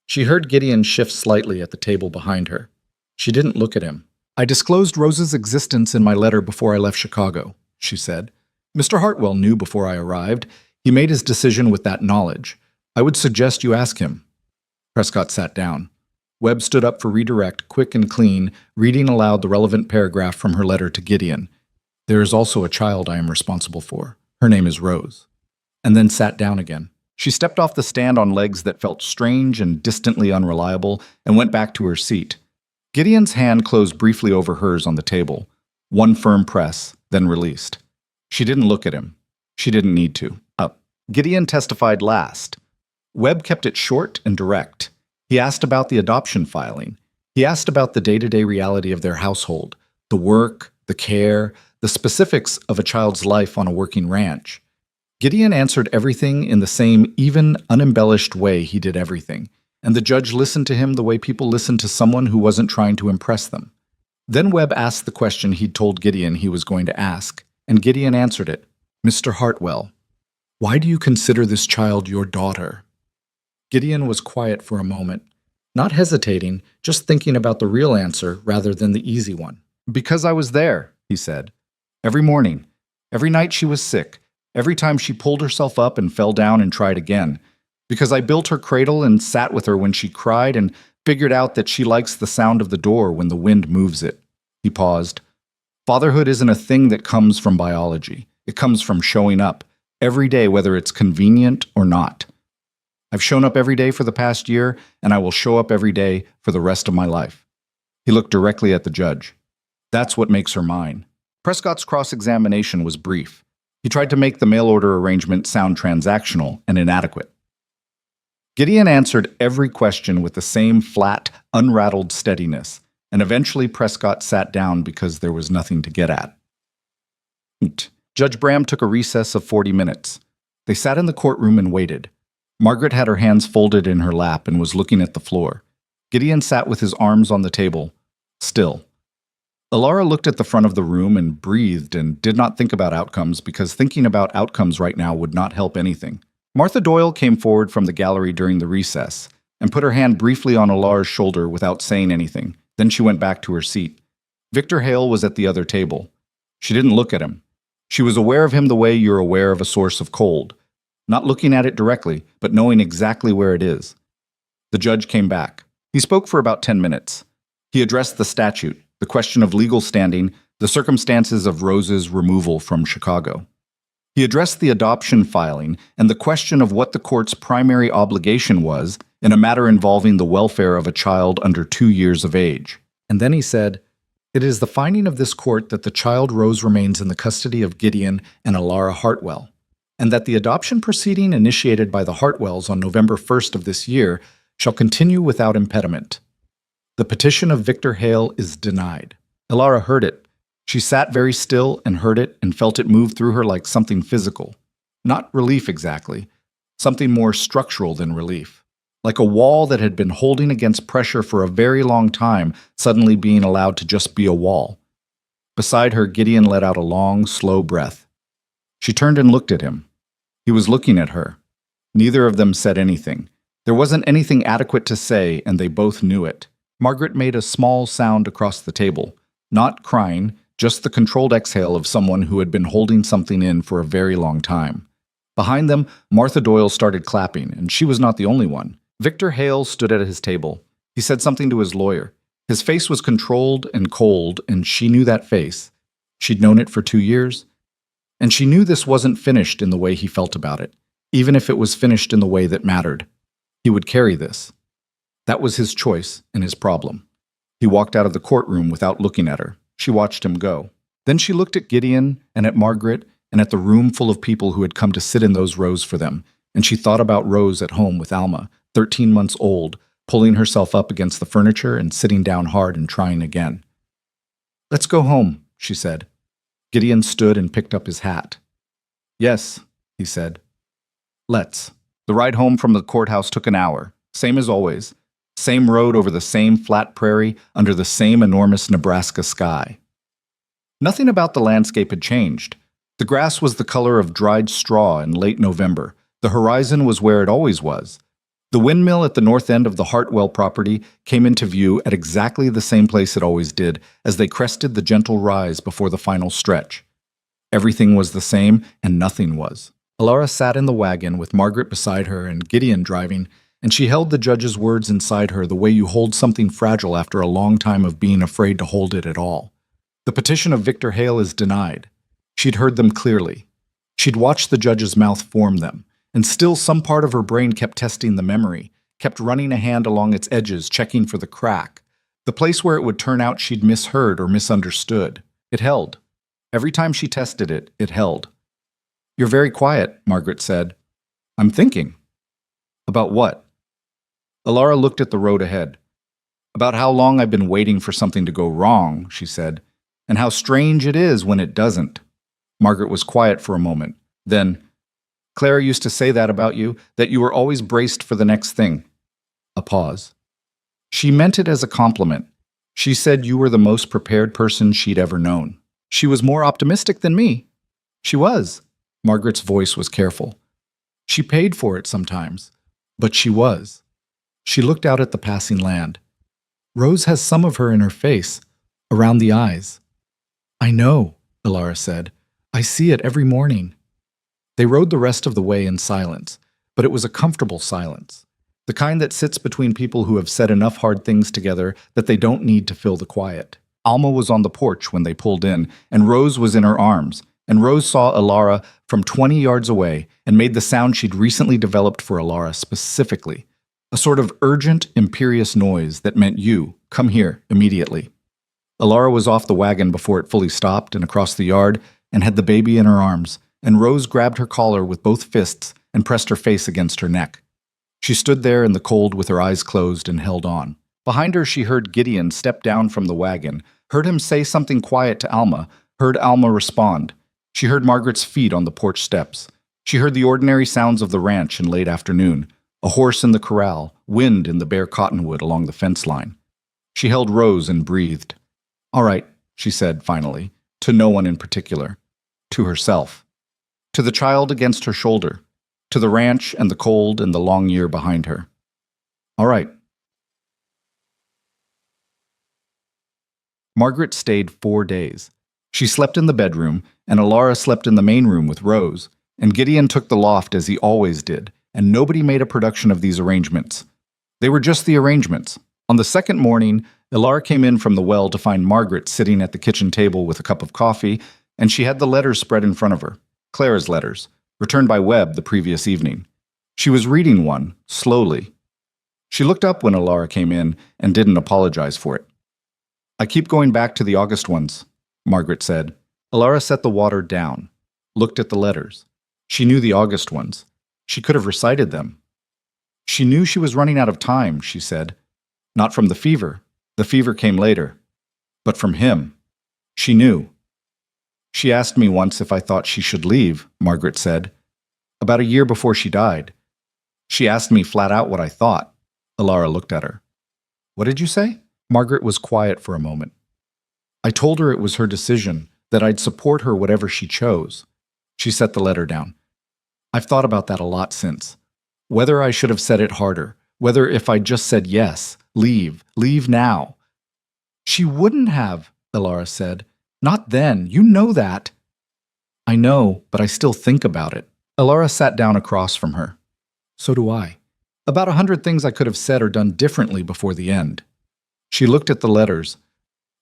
She heard Gideon shift slightly at the table behind her. She didn't look at him. I disclosed Rose's existence in my letter before I left Chicago, she said. Mr. Hartwell knew before I arrived. He made his decision with that knowledge. I would suggest you ask him. Prescott sat down. Webb stood up for redirect, quick and clean, reading aloud the relevant paragraph from her letter to Gideon. There is also a child I am responsible for. Her name is Rose. And then sat down again. She stepped off the stand on legs that felt strange and distantly unreliable and went back to her seat. Gideon's hand closed briefly over hers on the table. One firm press, then released. She didn't look at him. She didn't need to. Gideon testified last. Webb kept it short and direct. He asked about the adoption filing. He asked about the day-to-day reality of their household, the work, the care, the specifics of a child's life on a working ranch. Gideon answered everything in the same even, unembellished way he did everything, and the judge listened to him the way people listen to someone who wasn't trying to impress them. Then Webb asked the question he'd told Gideon he was going to ask, and Gideon answered it. Mr. Hartwell, why do you consider this child your daughter? Gideon was quiet for a moment, not hesitating, just thinking about the real answer rather than the easy one. Because I was there, he said. Every morning, every night she was sick, every time she pulled herself up and fell down and tried again. Because I built her cradle and sat with her when she cried and figured out that she likes the sound of the door when the wind moves it. He paused. Fatherhood isn't a thing that comes from biology. It comes from showing up, every day whether it's convenient or not. I've shown up every day for the past year, and I will show up every day for the rest of my life. He looked directly at the judge. That's what makes her mine. Prescott's cross-examination was brief. He tried to make the mail-order arrangement sound transactional and inadequate. Gideon answered every question with the same flat, unrattled steadiness, and eventually Prescott sat down because there was nothing to get at. Judge Bram took a recess of 40 minutes. They sat in the courtroom and waited. Margaret had her hands folded in her lap and was looking at the floor. Gideon sat with his arms on the table, still. Alara looked at the front of the room and breathed and did not think about outcomes because thinking about outcomes right now would not help anything. Martha Doyle came forward from the gallery during the recess and put her hand briefly on Alara's shoulder without saying anything. Then she went back to her seat. Victor Hale was at the other table. She didn't look at him. She was aware of him the way you're aware of a source of cold. Not looking at it directly, but knowing exactly where it is. The judge came back. He spoke for about 10 minutes. He addressed the statute, the question of legal standing, the circumstances of Rose's removal from Chicago. He addressed the adoption filing and the question of what the court's primary obligation was in a matter involving the welfare of a child under 2 years of age. And then he said, "It is the finding of this court that the child Rose remains in the custody of Gideon and Alara Hartwell, and that the adoption proceeding initiated by the Hartwells on November 1st of this year shall continue without impediment. The petition of Victor Hale is denied." Alara heard it. She sat very still and heard it and felt it move through her like something physical. Not relief exactly, something more structural than relief. Like a wall that had been holding against pressure for a very long time suddenly being allowed to just be a wall. Beside her, Gideon let out a long, slow breath. She turned and looked at him. He was looking at her. Neither of them said anything. There wasn't anything adequate to say, and they both knew it. Margaret made a small sound across the table. Not crying, just the controlled exhale of someone who had been holding something in for a very long time. Behind them, Martha Doyle started clapping, and she was not the only one. Victor Hale stood at his table. He said something to his lawyer. His face was controlled and cold, and she knew that face. She'd known it for 2 years. And she knew this wasn't finished in the way he felt about it, even if it was finished in the way that mattered. He would carry this. That was his choice and his problem. He walked out of the courtroom without looking at her. She watched him go. Then she looked at Gideon and at Margaret and at the room full of people who had come to sit in those rows for them, and she thought about Rose at home with Alma, 13 months old, pulling herself up against the furniture and sitting down hard and trying again. "Let's go home," she said. Gideon stood and picked up his hat. "Yes," he said. "Let's." The ride home from the courthouse took an hour, same as always. Same road over the same flat prairie under the same enormous Nebraska sky. Nothing about the landscape had changed. The grass was the color of dried straw in late November. The horizon was where it always was. The windmill at the north end of the Hartwell property came into view at exactly the same place it always did as they crested the gentle rise before the final stretch. Everything was the same, and nothing was. Alara sat in the wagon with Margaret beside her and Gideon driving, and she held the judge's words inside her the way you hold something fragile after a long time of being afraid to hold it at all. The petition of Victor Hale is denied. She'd heard them clearly. She'd watched the judge's mouth form them, and still some part of her brain kept testing the memory, kept running a hand along its edges, checking for the crack, the place where it would turn out she'd misheard or misunderstood. It held. Every time she tested it, it held. "You're very quiet," Margaret said. "I'm thinking." "About what?" Alara looked at the road ahead. "About how long I've been waiting for something to go wrong," she said, "and how strange it is when it doesn't." Margaret was quiet for a moment. Then, "Clara used to say that about you, that you were always braced for the next thing." A pause. She meant it as a compliment. She said you were the most prepared person she'd ever known. She was more optimistic than me. She was. Margaret's voice was careful. She paid for it sometimes, but she was. She looked out at the passing land. Rose has some of her in her face, around the eyes. "I know," Alara said. "I see it every morning." They rode the rest of the way in silence, but it was a comfortable silence, the kind that sits between people who have said enough hard things together that they don't need to fill the quiet. Alma was on the porch when they pulled in, and Rose was in her arms, and Rose saw Alara from 20 yards away and made the sound she'd recently developed for Alara specifically, a sort of urgent, imperious noise that meant you, come here, immediately. Alara was off the wagon before it fully stopped and across the yard and had the baby in her arms, and Rose grabbed her collar with both fists and pressed her face against her neck. She stood there in the cold with her eyes closed and held on. Behind her she heard Gideon step down from the wagon, heard him say something quiet to Alma, heard Alma respond. She heard Margaret's feet on the porch steps. She heard the ordinary sounds of the ranch in late afternoon, a horse in the corral, wind in the bare cottonwood along the fence line. She held Rose and breathed. "All right," she said finally, to no one in particular. To herself. To the child against her shoulder. To the ranch and the cold and the long year behind her. "All right." Margaret stayed 4 days. She slept in the bedroom, and Alara slept in the main room with Rose, and Gideon took the loft as he always did, and nobody made a production of these arrangements. They were just the arrangements. On the second morning, Alara came in from the well to find Margaret sitting at the kitchen table with a cup of coffee, and she had the letters spread in front of her, Clara's letters, returned by Webb the previous evening. She was reading one, slowly. She looked up when Alara came in and didn't apologize for it. "I keep going back to the August ones," Margaret said. Alara set the water down, looked at the letters. She knew the August ones. She could have recited them. She knew she was running out of time, she said. Not from the fever. The fever came later. But from him. She knew. "She asked me once if I thought she should leave," Margaret said. "About a year before she died. She asked me flat out what I thought." Alara looked at her. "What did you say?" Margaret was quiet for a moment. "I told her it was her decision, that I'd support her whatever she chose." She set the letter down. "I've thought about that a lot since. Whether I should have said it harder, whether if I'd just said yes, leave now." "She wouldn't have," Alara said. "Not then, you know that." "I know, but I still think about it." Alara sat down across from her. "So do I. About 100 things I could have said or done differently before the end." She looked at the letters.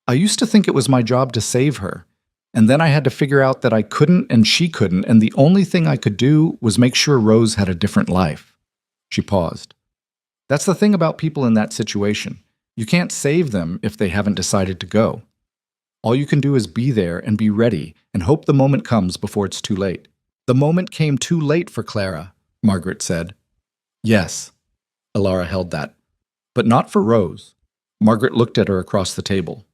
"I used to think it was my job to save her, and then I had to figure out that I couldn't and she couldn't, and the only thing I could do was make sure Rose had a different life." She paused. "That's the thing about people in that situation. You can't save them if they haven't decided to go. All you can do is be there and be ready and hope the moment comes before it's too late." "The moment came too late for Clara," Margaret said. "Yes." Alara held that. "But not for Rose." Margaret looked at her across the table.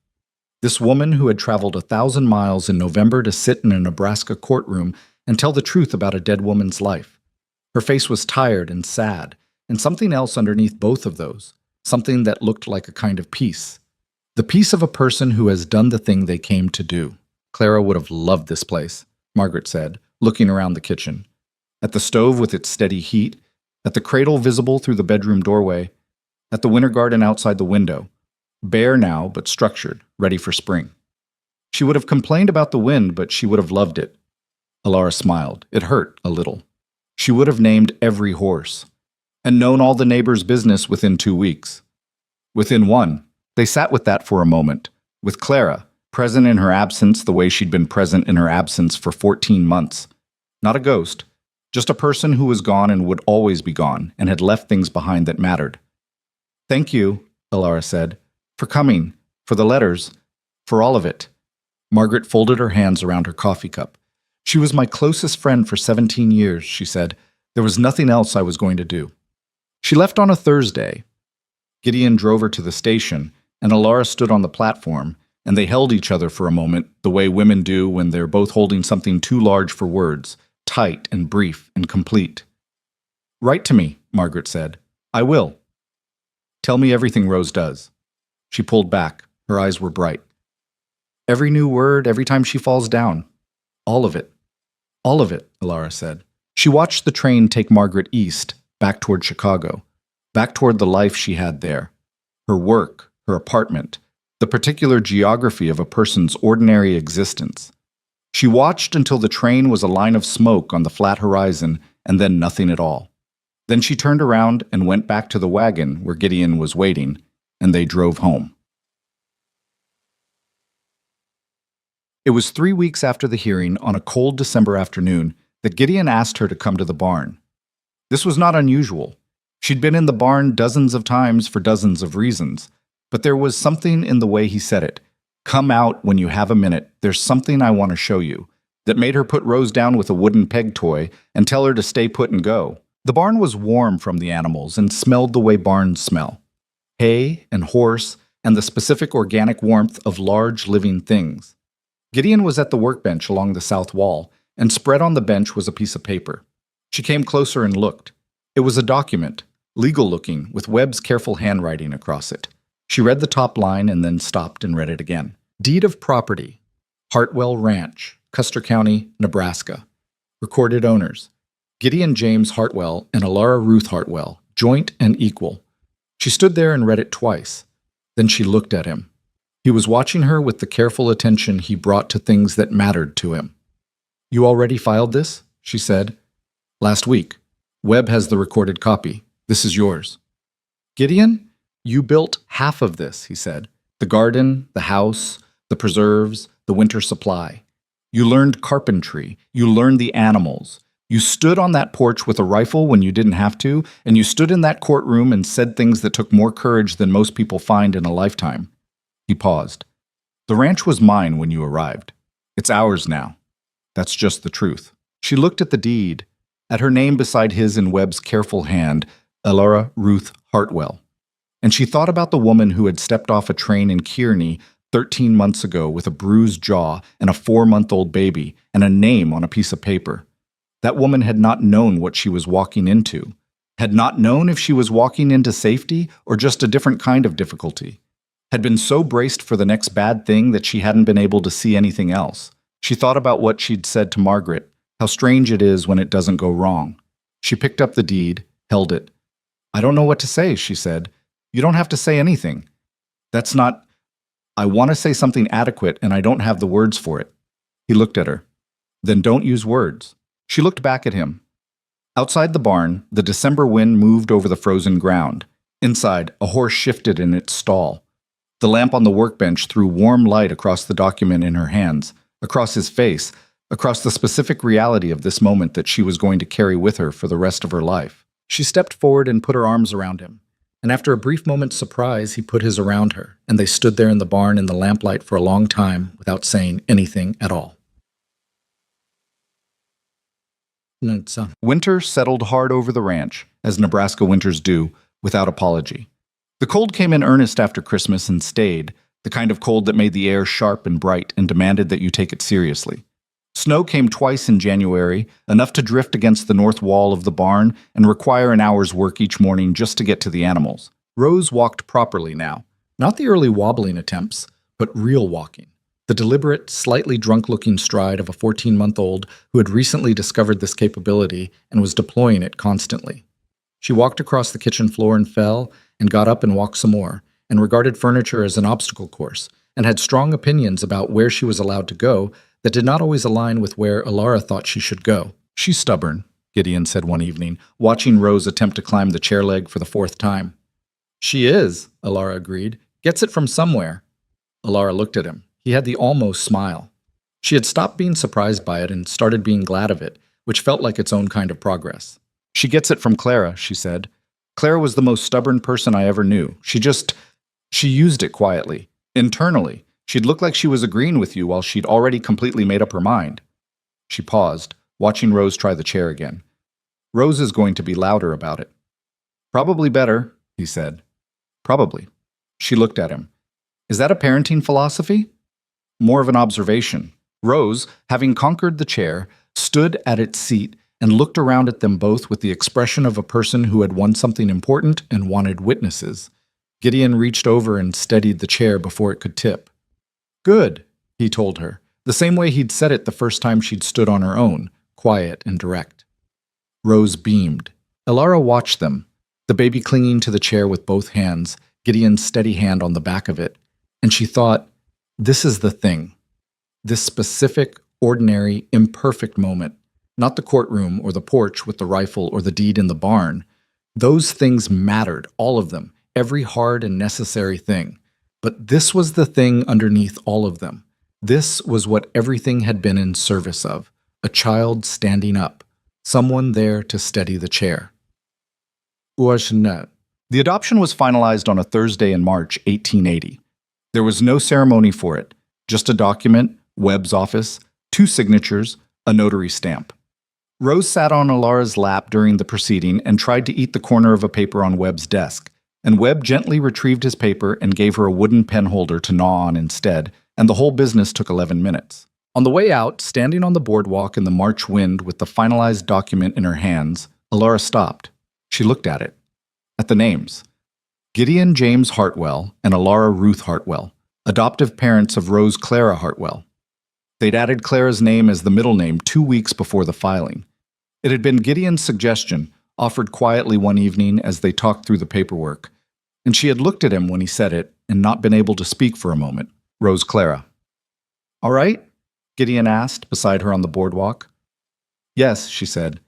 This woman who had traveled 1,000 miles in November to sit in a Nebraska courtroom and tell the truth about a dead woman's life. Her face was tired and sad, and something else underneath both of those, something that looked like a kind of peace. The peace of a person who has done the thing they came to do. Clara would have loved this place, Margaret said, looking around the kitchen. At the stove with its steady heat, at the cradle visible through the bedroom doorway, at the winter garden outside the window, bare now but structured, ready for spring. She would have complained about the wind, but she would have loved it. Alara smiled. It hurt a little. She would have named every horse, and known all the neighbors' business within 2 weeks. Within one, they sat with that for a moment, with Clara, present in her absence the way she'd been present in her absence for 14 months. Not a ghost, just a person who was gone and would always be gone, and had left things behind that mattered. "Thank you," Alara said, "for coming, for the letters, for all of it." Margaret folded her hands around her coffee cup. "She was my closest friend for 17 years, she said. There was nothing else I was going to do." She left on a Thursday. Gideon drove her to the station, and Alara stood on the platform, and they held each other for a moment, the way women do when they're both holding something too large for words, tight and brief and complete. "Write to me," Margaret said. "I will. Tell me everything Rose does." She pulled back. Her eyes were bright. "Every new word, every time she falls down. All of it." "All of it," Alara said. She watched the train take Margaret east, back toward Chicago, back toward the life she had there. Her work, her apartment, the particular geography of a person's ordinary existence. She watched until the train was a line of smoke on the flat horizon, and then nothing at all. Then she turned around and went back to the wagon where Gideon was waiting, and they drove home. It was 3 weeks after the hearing, on a cold December afternoon, that Gideon asked her to come to the barn. This was not unusual. She'd been in the barn dozens of times for dozens of reasons, but there was something in the way he said it. "Come out when you have a minute, there's something I want to show you," that made her put Rose down with a wooden peg toy and tell her to stay put and go. The barn was warm from the animals and smelled the way barns smell. Hay and horse and the specific organic warmth of large living things. Gideon was at the workbench along the south wall, and spread on the bench was a piece of paper. She came closer and looked. It was a document, legal-looking, with Webb's careful handwriting across it. She read the top line and then stopped and read it again. Deed of property, Hartwell Ranch, Custer County, Nebraska. Recorded owners, Gideon James Hartwell and Alara Ruth Hartwell, joint and equal. She stood there and read it twice. Then she looked at him. He was watching her with the careful attention he brought to things that mattered to him. "You already filed this?" she said. "Last week. Webb has the recorded copy. This is yours." "Gideon, you built half of this," he said. "The garden, the house, the preserves, the winter supply. You learned carpentry. You learned the animals. You stood on that porch with a rifle when you didn't have to, and you stood in that courtroom and said things that took more courage than most people find in a lifetime." He paused. "The ranch was mine when you arrived. It's ours now. That's just the truth." She looked at the deed, at her name beside his in Webb's careful hand, Alara Ruth Hartwell. And she thought about the woman who had stepped off a train in Kearney 13 months ago with a bruised jaw and a 4-month-old baby and a name on a piece of paper. That woman had not known what she was walking into, had not known if she was walking into safety or just a different kind of difficulty, had been so braced for the next bad thing that she hadn't been able to see anything else. She thought about what she'd said to Margaret, how strange it is when it doesn't go wrong. She picked up the deed, held it. "I don't know what to say," she said. "You don't have to say anything. That's not... I want to say something adequate, and I don't have the words for it." He looked at her. "Then don't use words." She looked back at him. Outside the barn, the December wind moved over the frozen ground. Inside, a horse shifted in its stall. The lamp on the workbench threw warm light across the document in her hands, across his face, across the specific reality of this moment that she was going to carry with her for the rest of her life. She stepped forward and put her arms around him, and after a brief moment's surprise, he put his around her, and they stood there in the barn in the lamplight for a long time without saying anything at all. Winter settled hard over the ranch, as Nebraska winters do, without apology. The cold came in earnest after Christmas and stayed, the kind of cold that made the air sharp and bright and demanded that you take it seriously. Snow came twice in January, enough to drift against the north wall of the barn and require an hour's work each morning just to get to the animals. Rose walked properly now, not the early wobbling attempts, but real walking. The deliberate, slightly drunk-looking stride of a 14-month-old who had recently discovered this capability and was deploying it constantly. She walked across the kitchen floor and fell, and got up and walked some more, and regarded furniture as an obstacle course, and had strong opinions about where she was allowed to go that did not always align with where Alara thought she should go. "She's stubborn," Gideon said one evening, watching Rose attempt to climb the chair leg for the fourth time. "She is," Alara agreed. "Gets it from somewhere." Alara looked at him. He had the almost smile. She had stopped being surprised by it and started being glad of it, which felt like its own kind of progress. "She gets it from Clara," she said. "Clara was the most stubborn person I ever knew. She used it quietly. Internally. She'd look like she was agreeing with you while she'd already completely made up her mind." She paused, watching Rose try the chair again. "Rose is going to be louder about it." "Probably better," he said. "Probably." She looked at him. "Is that a parenting philosophy?" "More of an observation." Rose, having conquered the chair, stood at its seat and looked around at them both with the expression of a person who had won something important and wanted witnesses. Gideon reached over and steadied the chair before it could tip. "Good," he told her, the same way he'd said it the first time she'd stood on her own, quiet and direct. Rose beamed. Alara watched them, the baby clinging to the chair with both hands, Gideon's steady hand on the back of it, and she thought, this is the thing. This specific, ordinary, imperfect moment. Not the courtroom or the porch with the rifle or the deed in the barn. Those things mattered, all of them, every hard and necessary thing. But this was the thing underneath all of them. This was what everything had been in service of. A child standing up. Someone there to steady the chair. The adoption was finalized on a Thursday in March 1880. There was no ceremony for it, just a document, Webb's office, 2 signatures, a notary stamp. Rose sat on Alara's lap during the proceeding and tried to eat the corner of a paper on Webb's desk, and Webb gently retrieved his paper and gave her a wooden pen holder to gnaw on instead, and the whole business took 11 minutes. On the way out, standing on the boardwalk in the March wind with the finalized document in her hands, Alara stopped. She looked at it. At the names. Gideon James Hartwell and Alara Ruth Hartwell, adoptive parents of Rose Clara Hartwell. They'd added Clara's name as the middle name 2 weeks before the filing. It had been Gideon's suggestion, offered quietly one evening as they talked through the paperwork, and she had looked at him when he said it and not been able to speak for a moment. Rose Clara. "All right?" Gideon asked, beside her on the boardwalk. "Yes," she said.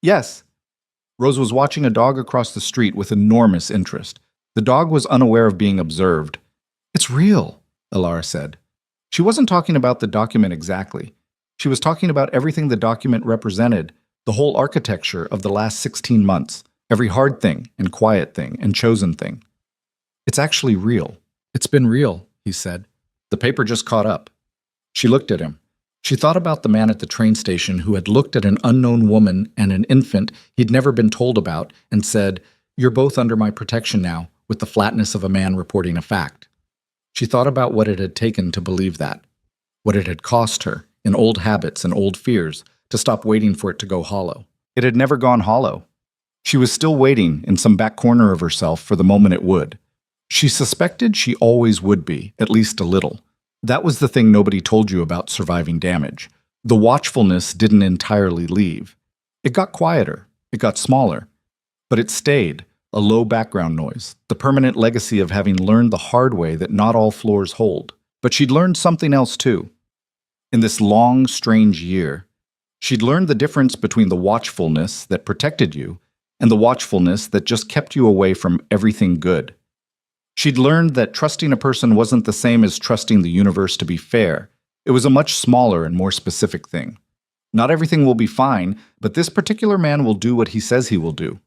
Yes." Rose was watching a dog across the street with enormous interest. The dog was unaware of being observed. "It's real," Alara said. She wasn't talking about the document exactly. She was talking about everything the document represented, the whole architecture of the last 16 months, every hard thing and quiet thing and chosen thing. "It's actually real. It's been real," he said. "The paper just caught up." She looked at him. She thought about the man at the train station who had looked at an unknown woman and an infant he'd never been told about and said, "You're both under my protection now," with the flatness of a man reporting a fact. She thought about what it had taken to believe that, what it had cost her, in old habits and old fears, to stop waiting for it to go hollow. It had never gone hollow. She was still waiting in some back corner of herself for the moment it would. She suspected she always would be, at least a little. That was the thing nobody told you about surviving damage. The watchfulness didn't entirely leave. It got quieter, it got smaller, but it stayed, a low background noise, the permanent legacy of having learned the hard way that not all floors hold. But she'd learned something else too. In this long, strange year, she'd learned the difference between the watchfulness that protected you and the watchfulness that just kept you away from everything good. She'd learned that trusting a person wasn't the same as trusting the universe to be fair. It was a much smaller and more specific thing. Not everything will be fine, but this particular man will do what he says he will do.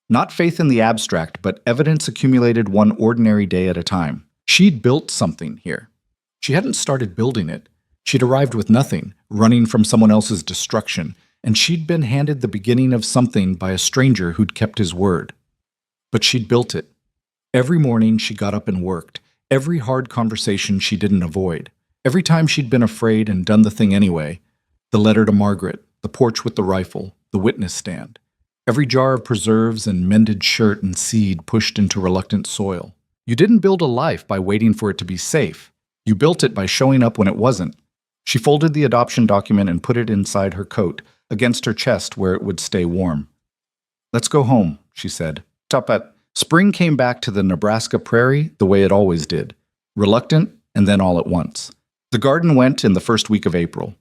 Not faith in the abstract, but evidence accumulated one ordinary day at a time. She'd built something here. She hadn't started building it. She'd arrived with nothing, running from someone else's destruction, and she'd been handed the beginning of something by a stranger who'd kept his word. But she'd built it. Every morning she got up and worked, every hard conversation she didn't avoid, every time she'd been afraid and done the thing anyway, the letter to Margaret, the porch with the rifle, the witness stand, every jar of preserves and mended shirt and seed pushed into reluctant soil. You didn't build a life by waiting for it to be safe. You built it by showing up when it wasn't. She folded the adoption document and put it inside her coat, against her chest where it would stay warm. Let's go home, she said. Top at Spring came back to the Nebraska prairie the way it always did, reluctant and then all at once. The garden went in the first week of April.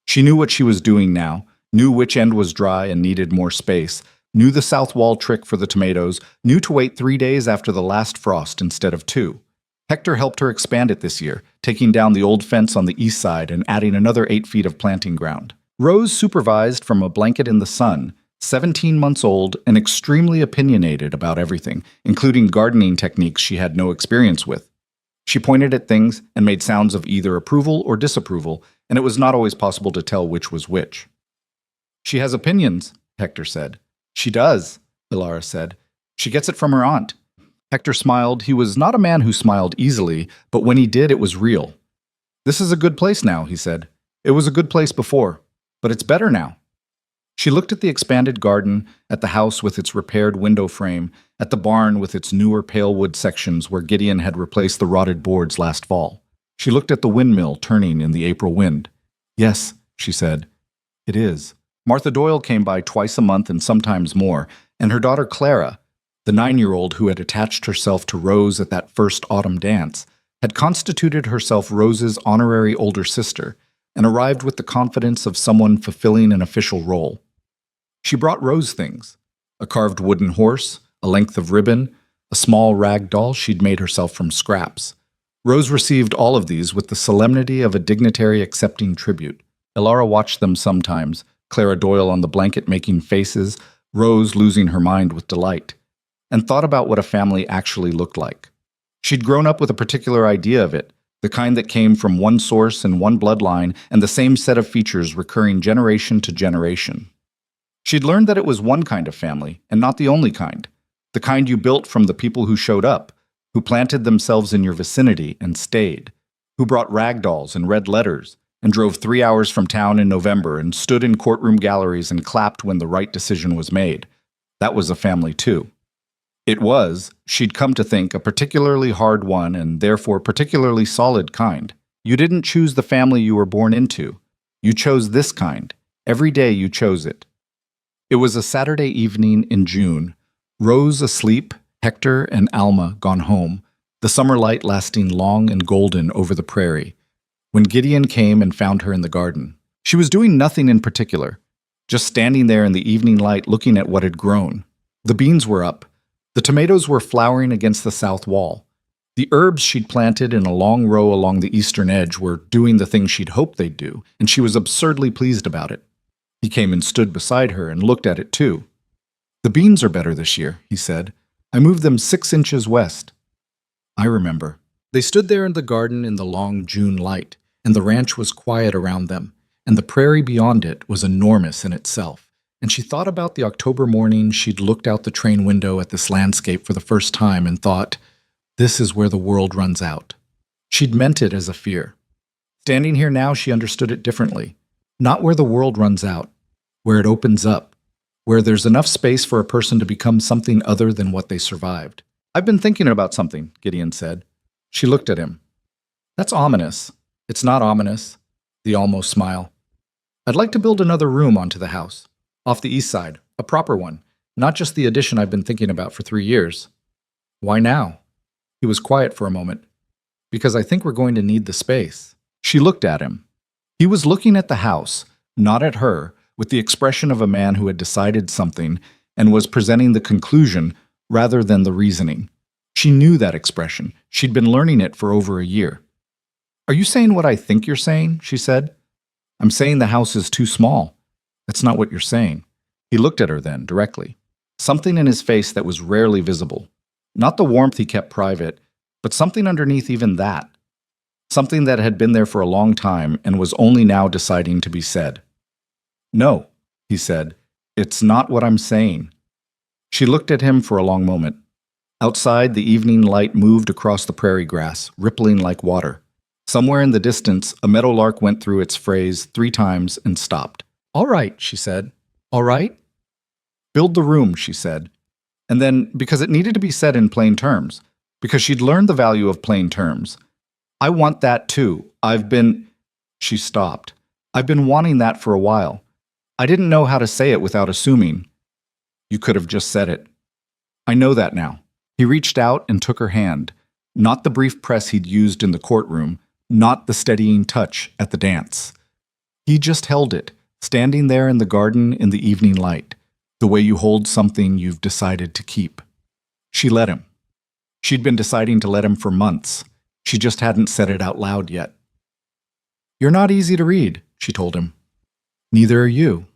She knew what she was doing now, knew which end was dry and needed more space, knew the south wall trick for the tomatoes, knew to wait 3 days after the last frost instead of 2. Hector helped her expand it this year, taking down the old fence on the east side and adding another 8 feet of planting ground. Rose supervised from a blanket in the sun, 17 months old and extremely opinionated about everything, including gardening techniques she had no experience with. She pointed at things and made sounds of either approval or disapproval, and it was not always possible to tell which was which. She has opinions, Hector said. She does, Ilara said. She gets it from her aunt. Hector smiled. He was not a man who smiled easily, but when he did, it was real. This is a good place now, he said. It was a good place before, but it's better now. She looked at the expanded garden, at the house with its repaired window frame, at the barn with its newer pale wood sections where Gideon had replaced the rotted boards last fall. She looked at the windmill turning in the April wind. Yes, she said, it is. Martha Doyle came by twice a month and sometimes more, and her daughter Clara, the 9-year-old who had attached herself to Rose at that first autumn dance, had constituted herself Rose's honorary older sister and arrived with the confidence of someone fulfilling an official role. She brought Rose things, a carved wooden horse, a length of ribbon, a small rag doll she'd made herself from scraps. Rose received all of these with the solemnity of a dignitary accepting tribute. Ilara watched them sometimes, Clara Doyle on the blanket making faces, Rose losing her mind with delight, and thought about what a family actually looked like. She'd grown up with a particular idea of it, the kind that came from one source and one bloodline and the same set of features recurring generation to generation. She'd learned that it was one kind of family, and not the only kind. The kind you built from the people who showed up, who planted themselves in your vicinity and stayed, who brought rag dolls and read letters, and drove 3 hours from town in November and stood in courtroom galleries and clapped when the right decision was made. That was a family too. It was, she'd come to think, a particularly hard one and therefore particularly solid kind. You didn't choose the family you were born into. You chose this kind. Every day you chose it. It was a Saturday evening in June, Rose asleep, Hector and Alma gone home, the summer light lasting long and golden over the prairie, when Gideon came and found her in the garden. She was doing nothing in particular, just standing there in the evening light looking at what had grown. The beans were up. The tomatoes were flowering against the south wall. The herbs she'd planted in a long row along the eastern edge were doing the thing she'd hoped they'd do, and she was absurdly pleased about it. He came and stood beside her and looked at it too. The beans are better this year, he said. I moved them 6 inches west. I remember. They stood there in the garden in the long June light, and the ranch was quiet around them, and the prairie beyond it was enormous in itself. And she thought about the October morning she'd looked out the train window at this landscape for the first time and thought, this is where the world runs out. She'd meant it as a fear. Standing here now, she understood it differently. Not where the world runs out, where it opens up, where there's enough space for a person to become something other than what they survived. I've been thinking about something, Gideon said. She looked at him. That's ominous. It's not ominous. The almost smile. I'd like to build another room onto the house. Off the east side, a proper one, not just the addition I've been thinking about for 3 years. Why now? He was quiet for a moment. Because I think we're going to need the space. She looked at him. He was looking at the house, not at her, with the expression of a man who had decided something and was presenting the conclusion rather than the reasoning. She knew that expression. She'd been learning it for over a year. Are you saying what I think you're saying? She said. I'm saying the house is too small. That's not what you're saying. He looked at her then, directly. Something in his face that was rarely visible. Not the warmth he kept private, but something underneath even that. Something that had been there for a long time and was only now deciding to be said. No, he said. It's not what I'm saying. She looked at him for a long moment. Outside, the evening light moved across the prairie grass, rippling like water. Somewhere in the distance, a meadowlark went through its phrase 3 times and stopped. All right, she said. All right? Build the room, she said. And then, because it needed to be said in plain terms, because she'd learned the value of plain terms, I want that too. She stopped. I've been wanting that for a while. I didn't know how to say it without assuming. You could have just said it. I know that now. He reached out and took her hand, not the brief press he'd used in the courtroom, not the steadying touch at the dance. He just held it, standing there in the garden in the evening light, the way you hold something you've decided to keep. She let him. She'd been deciding to let him for months. She just hadn't said it out loud yet. You're not easy to read, she told him. Neither are you.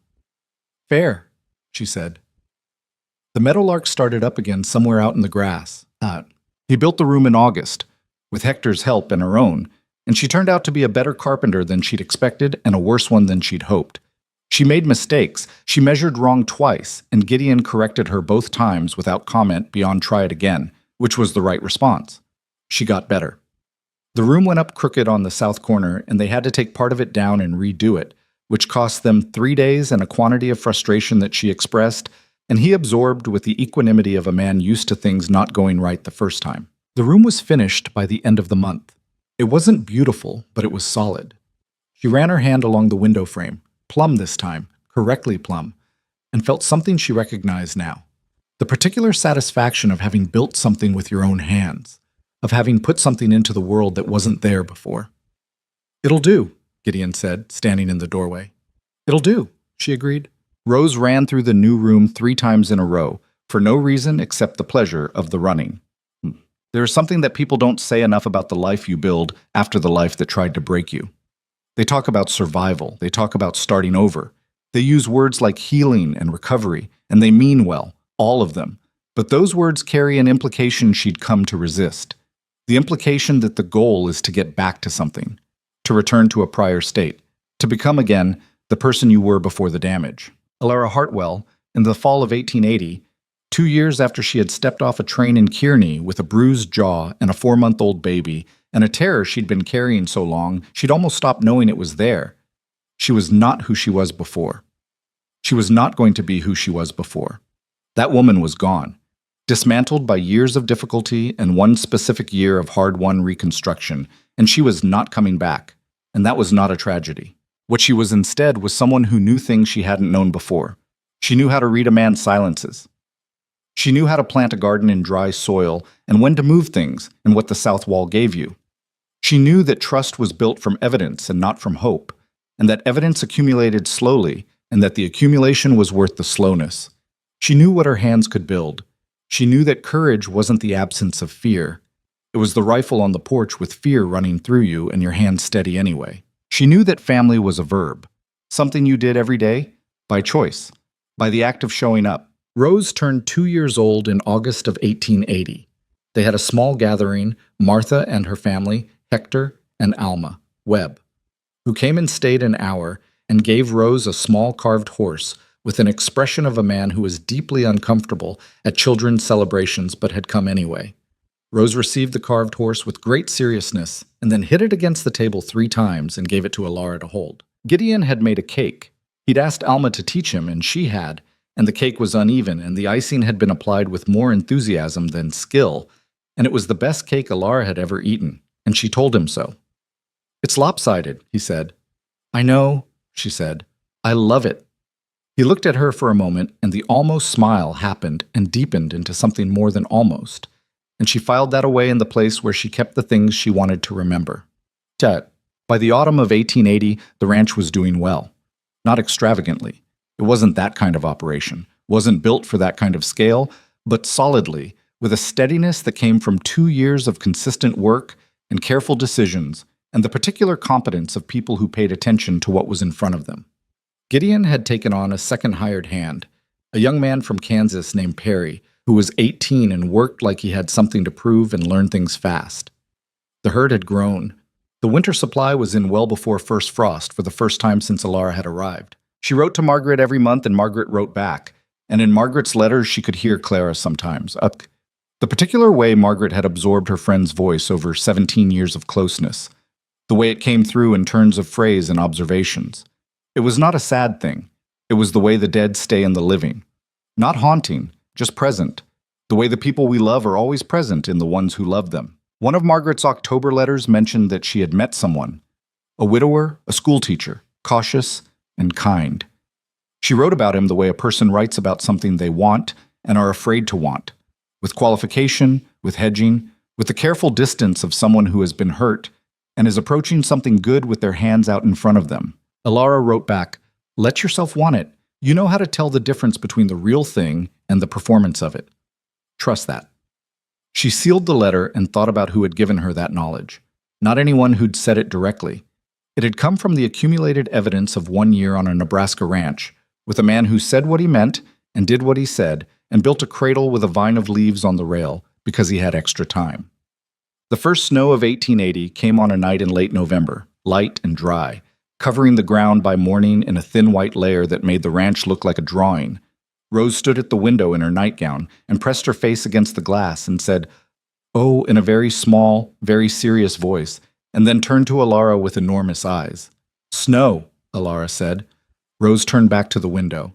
Fair, she said. The meadowlark started up again somewhere out in the grass. He built the room in August, with Hector's help and her own, and she turned out to be a better carpenter than she'd expected and a worse one than she'd hoped. She made mistakes. She measured wrong twice, and Gideon corrected her both times without comment beyond try it again, which was the right response. She got better. The room went up crooked on the south corner, and they had to take part of it down and redo it, which cost them 3 days and a quantity of frustration that she expressed, and he absorbed with the equanimity of a man used to things not going right the first time. The room was finished by the end of the month. It wasn't beautiful, but it was solid. She ran her hand along the window frame, plumb this time, correctly plumb, and felt something she recognized now. The particular satisfaction of having built something with your own hands, of having put something into the world that wasn't there before. It'll do, Gideon said, standing in the doorway. It'll do, she agreed. Rose ran through the new room 3 times in a row, for no reason except the pleasure of the running. There is something that people don't say enough about the life you build after the life that tried to break you. They talk about survival, they talk about starting over. They use words like healing and recovery, and they mean well, all of them. But those words carry an implication she'd come to resist. The implication that the goal is to get back to something, to return to a prior state, to become again the person you were before the damage. Alara Hartwell, in the fall of 1880, 2 years after she had stepped off a train in Kearney with a bruised jaw and a 4-month-old baby, and a terror she'd been carrying so long she'd almost stopped knowing it was there, she was not who she was before. She was not going to be who she was before. That woman was gone, dismantled by years of difficulty and one specific year of hard-won reconstruction, and she was not coming back, and that was not a tragedy. What she was instead was someone who knew things she hadn't known before. She knew how to read a man's silences. She knew how to plant a garden in dry soil and when to move things and what the south wall gave you. She knew that trust was built from evidence and not from hope, and that evidence accumulated slowly and that the accumulation was worth the slowness. She knew what her hands could build. She knew that courage wasn't the absence of fear. It was the rifle on the porch with fear running through you and your hands steady anyway. She knew that family was a verb, something you did every day, by choice, by the act of showing up. Rose turned 2 years old in August of 1880. They had a small gathering, Martha and her family, Hector and Alma Webb, who came and stayed an hour and gave Rose a small carved horse with an expression of a man who was deeply uncomfortable at children's celebrations but had come anyway. Rose received the carved horse with great seriousness and then hit it against the table 3 times and gave it to Alara to hold. Gideon had made a cake. He'd asked Alma to teach him, and she had, and the cake was uneven, and the icing had been applied with more enthusiasm than skill, and it was the best cake Alara had ever eaten, and she told him so. It's lopsided, he said. I know, she said. I love it. He looked at her for a moment, and the almost smile happened and deepened into something more than almost, and she filed that away in the place where she kept the things she wanted to remember. By the autumn of 1880, the ranch was doing well. Not extravagantly. It wasn't that kind of operation, wasn't built for that kind of scale, but solidly, with a steadiness that came from 2 years of consistent work and careful decisions, and the particular competence of people who paid attention to what was in front of them. Gideon had taken on a second hired hand, a young man from Kansas named Perry, who was 18 and worked like he had something to prove and learned things fast. The herd had grown. The winter supply was in well before first frost for the first time since Alara had arrived. She wrote to Margaret every month, and Margaret wrote back, and in Margaret's letters she could hear Clara sometimes. The particular way Margaret had absorbed her friend's voice over 17 years of closeness, the way it came through in turns of phrase and observations. It was not a sad thing. It was the way the dead stay in the living. Not haunting, just present. The way the people we love are always present in the ones who love them. One of Margaret's October letters mentioned that she had met someone, a widower, a schoolteacher, cautious and kind. She wrote about him the way a person writes about something they want and are afraid to want, with qualification, with hedging, with the careful distance of someone who has been hurt and is approaching something good with their hands out in front of them. Alara wrote back, "Let yourself want it. You know how to tell the difference between the real thing and the performance of it. Trust that." She sealed the letter and thought about who had given her that knowledge. Not anyone who'd said it directly. It had come from the accumulated evidence of 1 year on a Nebraska ranch, with a man who said what he meant and did what he said and built a cradle with a vine of leaves on the rail because he had extra time. The first snow of 1880 came on a night in late November, light and dry, covering the ground by morning in a thin white layer that made the ranch look like a drawing. Rose stood at the window in her nightgown and pressed her face against the glass and said, "Oh," in a very small, very serious voice, and then turned to Alara with enormous eyes. "Snow," Alara said. Rose turned back to the window.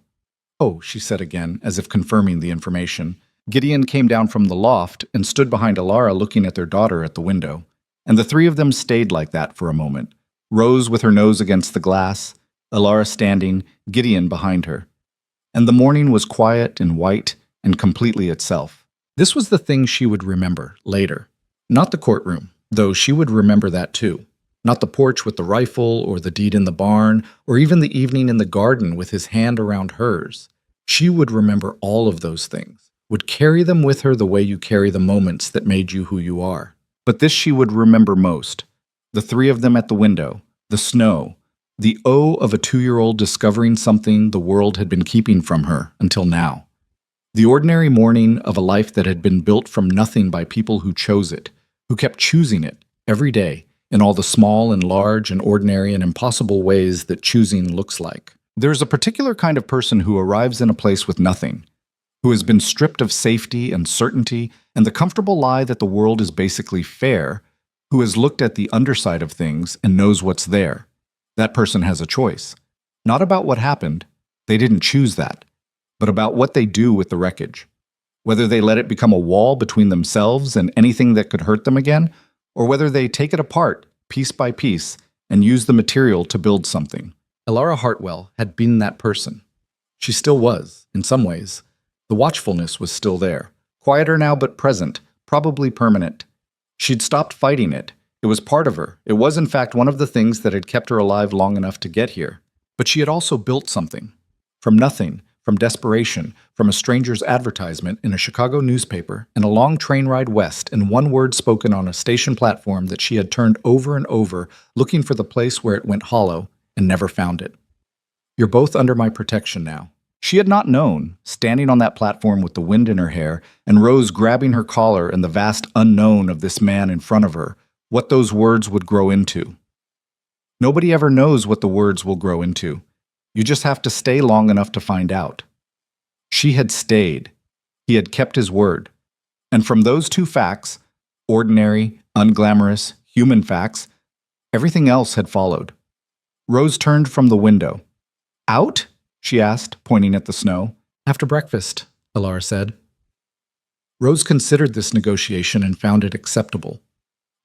"Oh," she said again, as if confirming the information. Gideon came down from the loft and stood behind Alara looking at their daughter at the window. And the three of them stayed like that for a moment. Rose with her nose against the glass, Alara standing, Gideon behind her. And the morning was quiet and white and completely itself. This was the thing she would remember later. Not the courtroom, though she would remember that too. Not the porch with the rifle or the deed in the barn or even the evening in the garden with his hand around hers. She would remember all of those things, would carry them with her the way you carry the moments that made you who you are. But this she would remember most. The three of them at the window, the snow, the O of a 2-year-old discovering something the world had been keeping from her until now. The ordinary morning of a life that had been built from nothing by people who chose it, who kept choosing it every day in all the small and large and ordinary and impossible ways that choosing looks like. There's a particular kind of person who arrives in a place with nothing, who has been stripped of safety and certainty and the comfortable lie that the world is basically fair, who has looked at the underside of things and knows what's there. That person has a choice. Not about what happened, they didn't choose that, but about what they do with the wreckage. Whether they let it become a wall between themselves and anything that could hurt them again, or whether they take it apart, piece by piece, and use the material to build something. Alara Hartwell had been that person. She still was, in some ways. The watchfulness was still there, quieter now but present, probably permanent. She'd stopped fighting it. It was part of her. It was, in fact, one of the things that had kept her alive long enough to get here. But she had also built something. From nothing, from desperation, from a stranger's advertisement in a Chicago newspaper, and a long train ride west, and one word spoken on a station platform that she had turned over and over, looking for the place where it went hollow, and never found it. "You're both under my protection now." She had not known, standing on that platform with the wind in her hair, and Rose grabbing her collar and the vast unknown of this man in front of her, what those words would grow into. Nobody ever knows what the words will grow into. You just have to stay long enough to find out. She had stayed. He had kept his word. And from those two facts, ordinary, unglamorous, human facts, everything else had followed. Rose turned from the window. "Out?" she asked, pointing at the snow. "After breakfast," Alara said. Rose considered this negotiation and found it acceptable.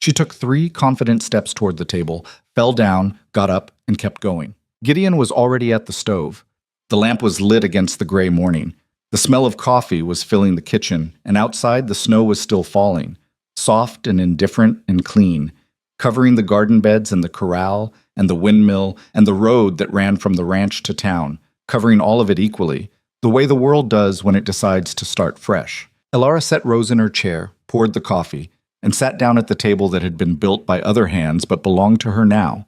She took 3 confident steps toward the table, fell down, got up, and kept going. Gideon was already at the stove. The lamp was lit against the gray morning. The smell of coffee was filling the kitchen, and outside the snow was still falling, soft and indifferent and clean, covering the garden beds and the corral and the windmill and the road that ran from the ranch to town, covering all of it equally, the way the world does when it decides to start fresh. Alara set Rose in her chair, poured the coffee, and sat down at the table that had been built by other hands but belonged to her now.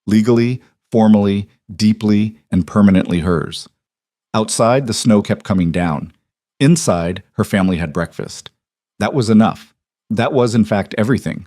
Legally, formally, deeply, and permanently hers. Outside, the snow kept coming down. Inside, her family had breakfast. That was enough. That was, in fact, everything.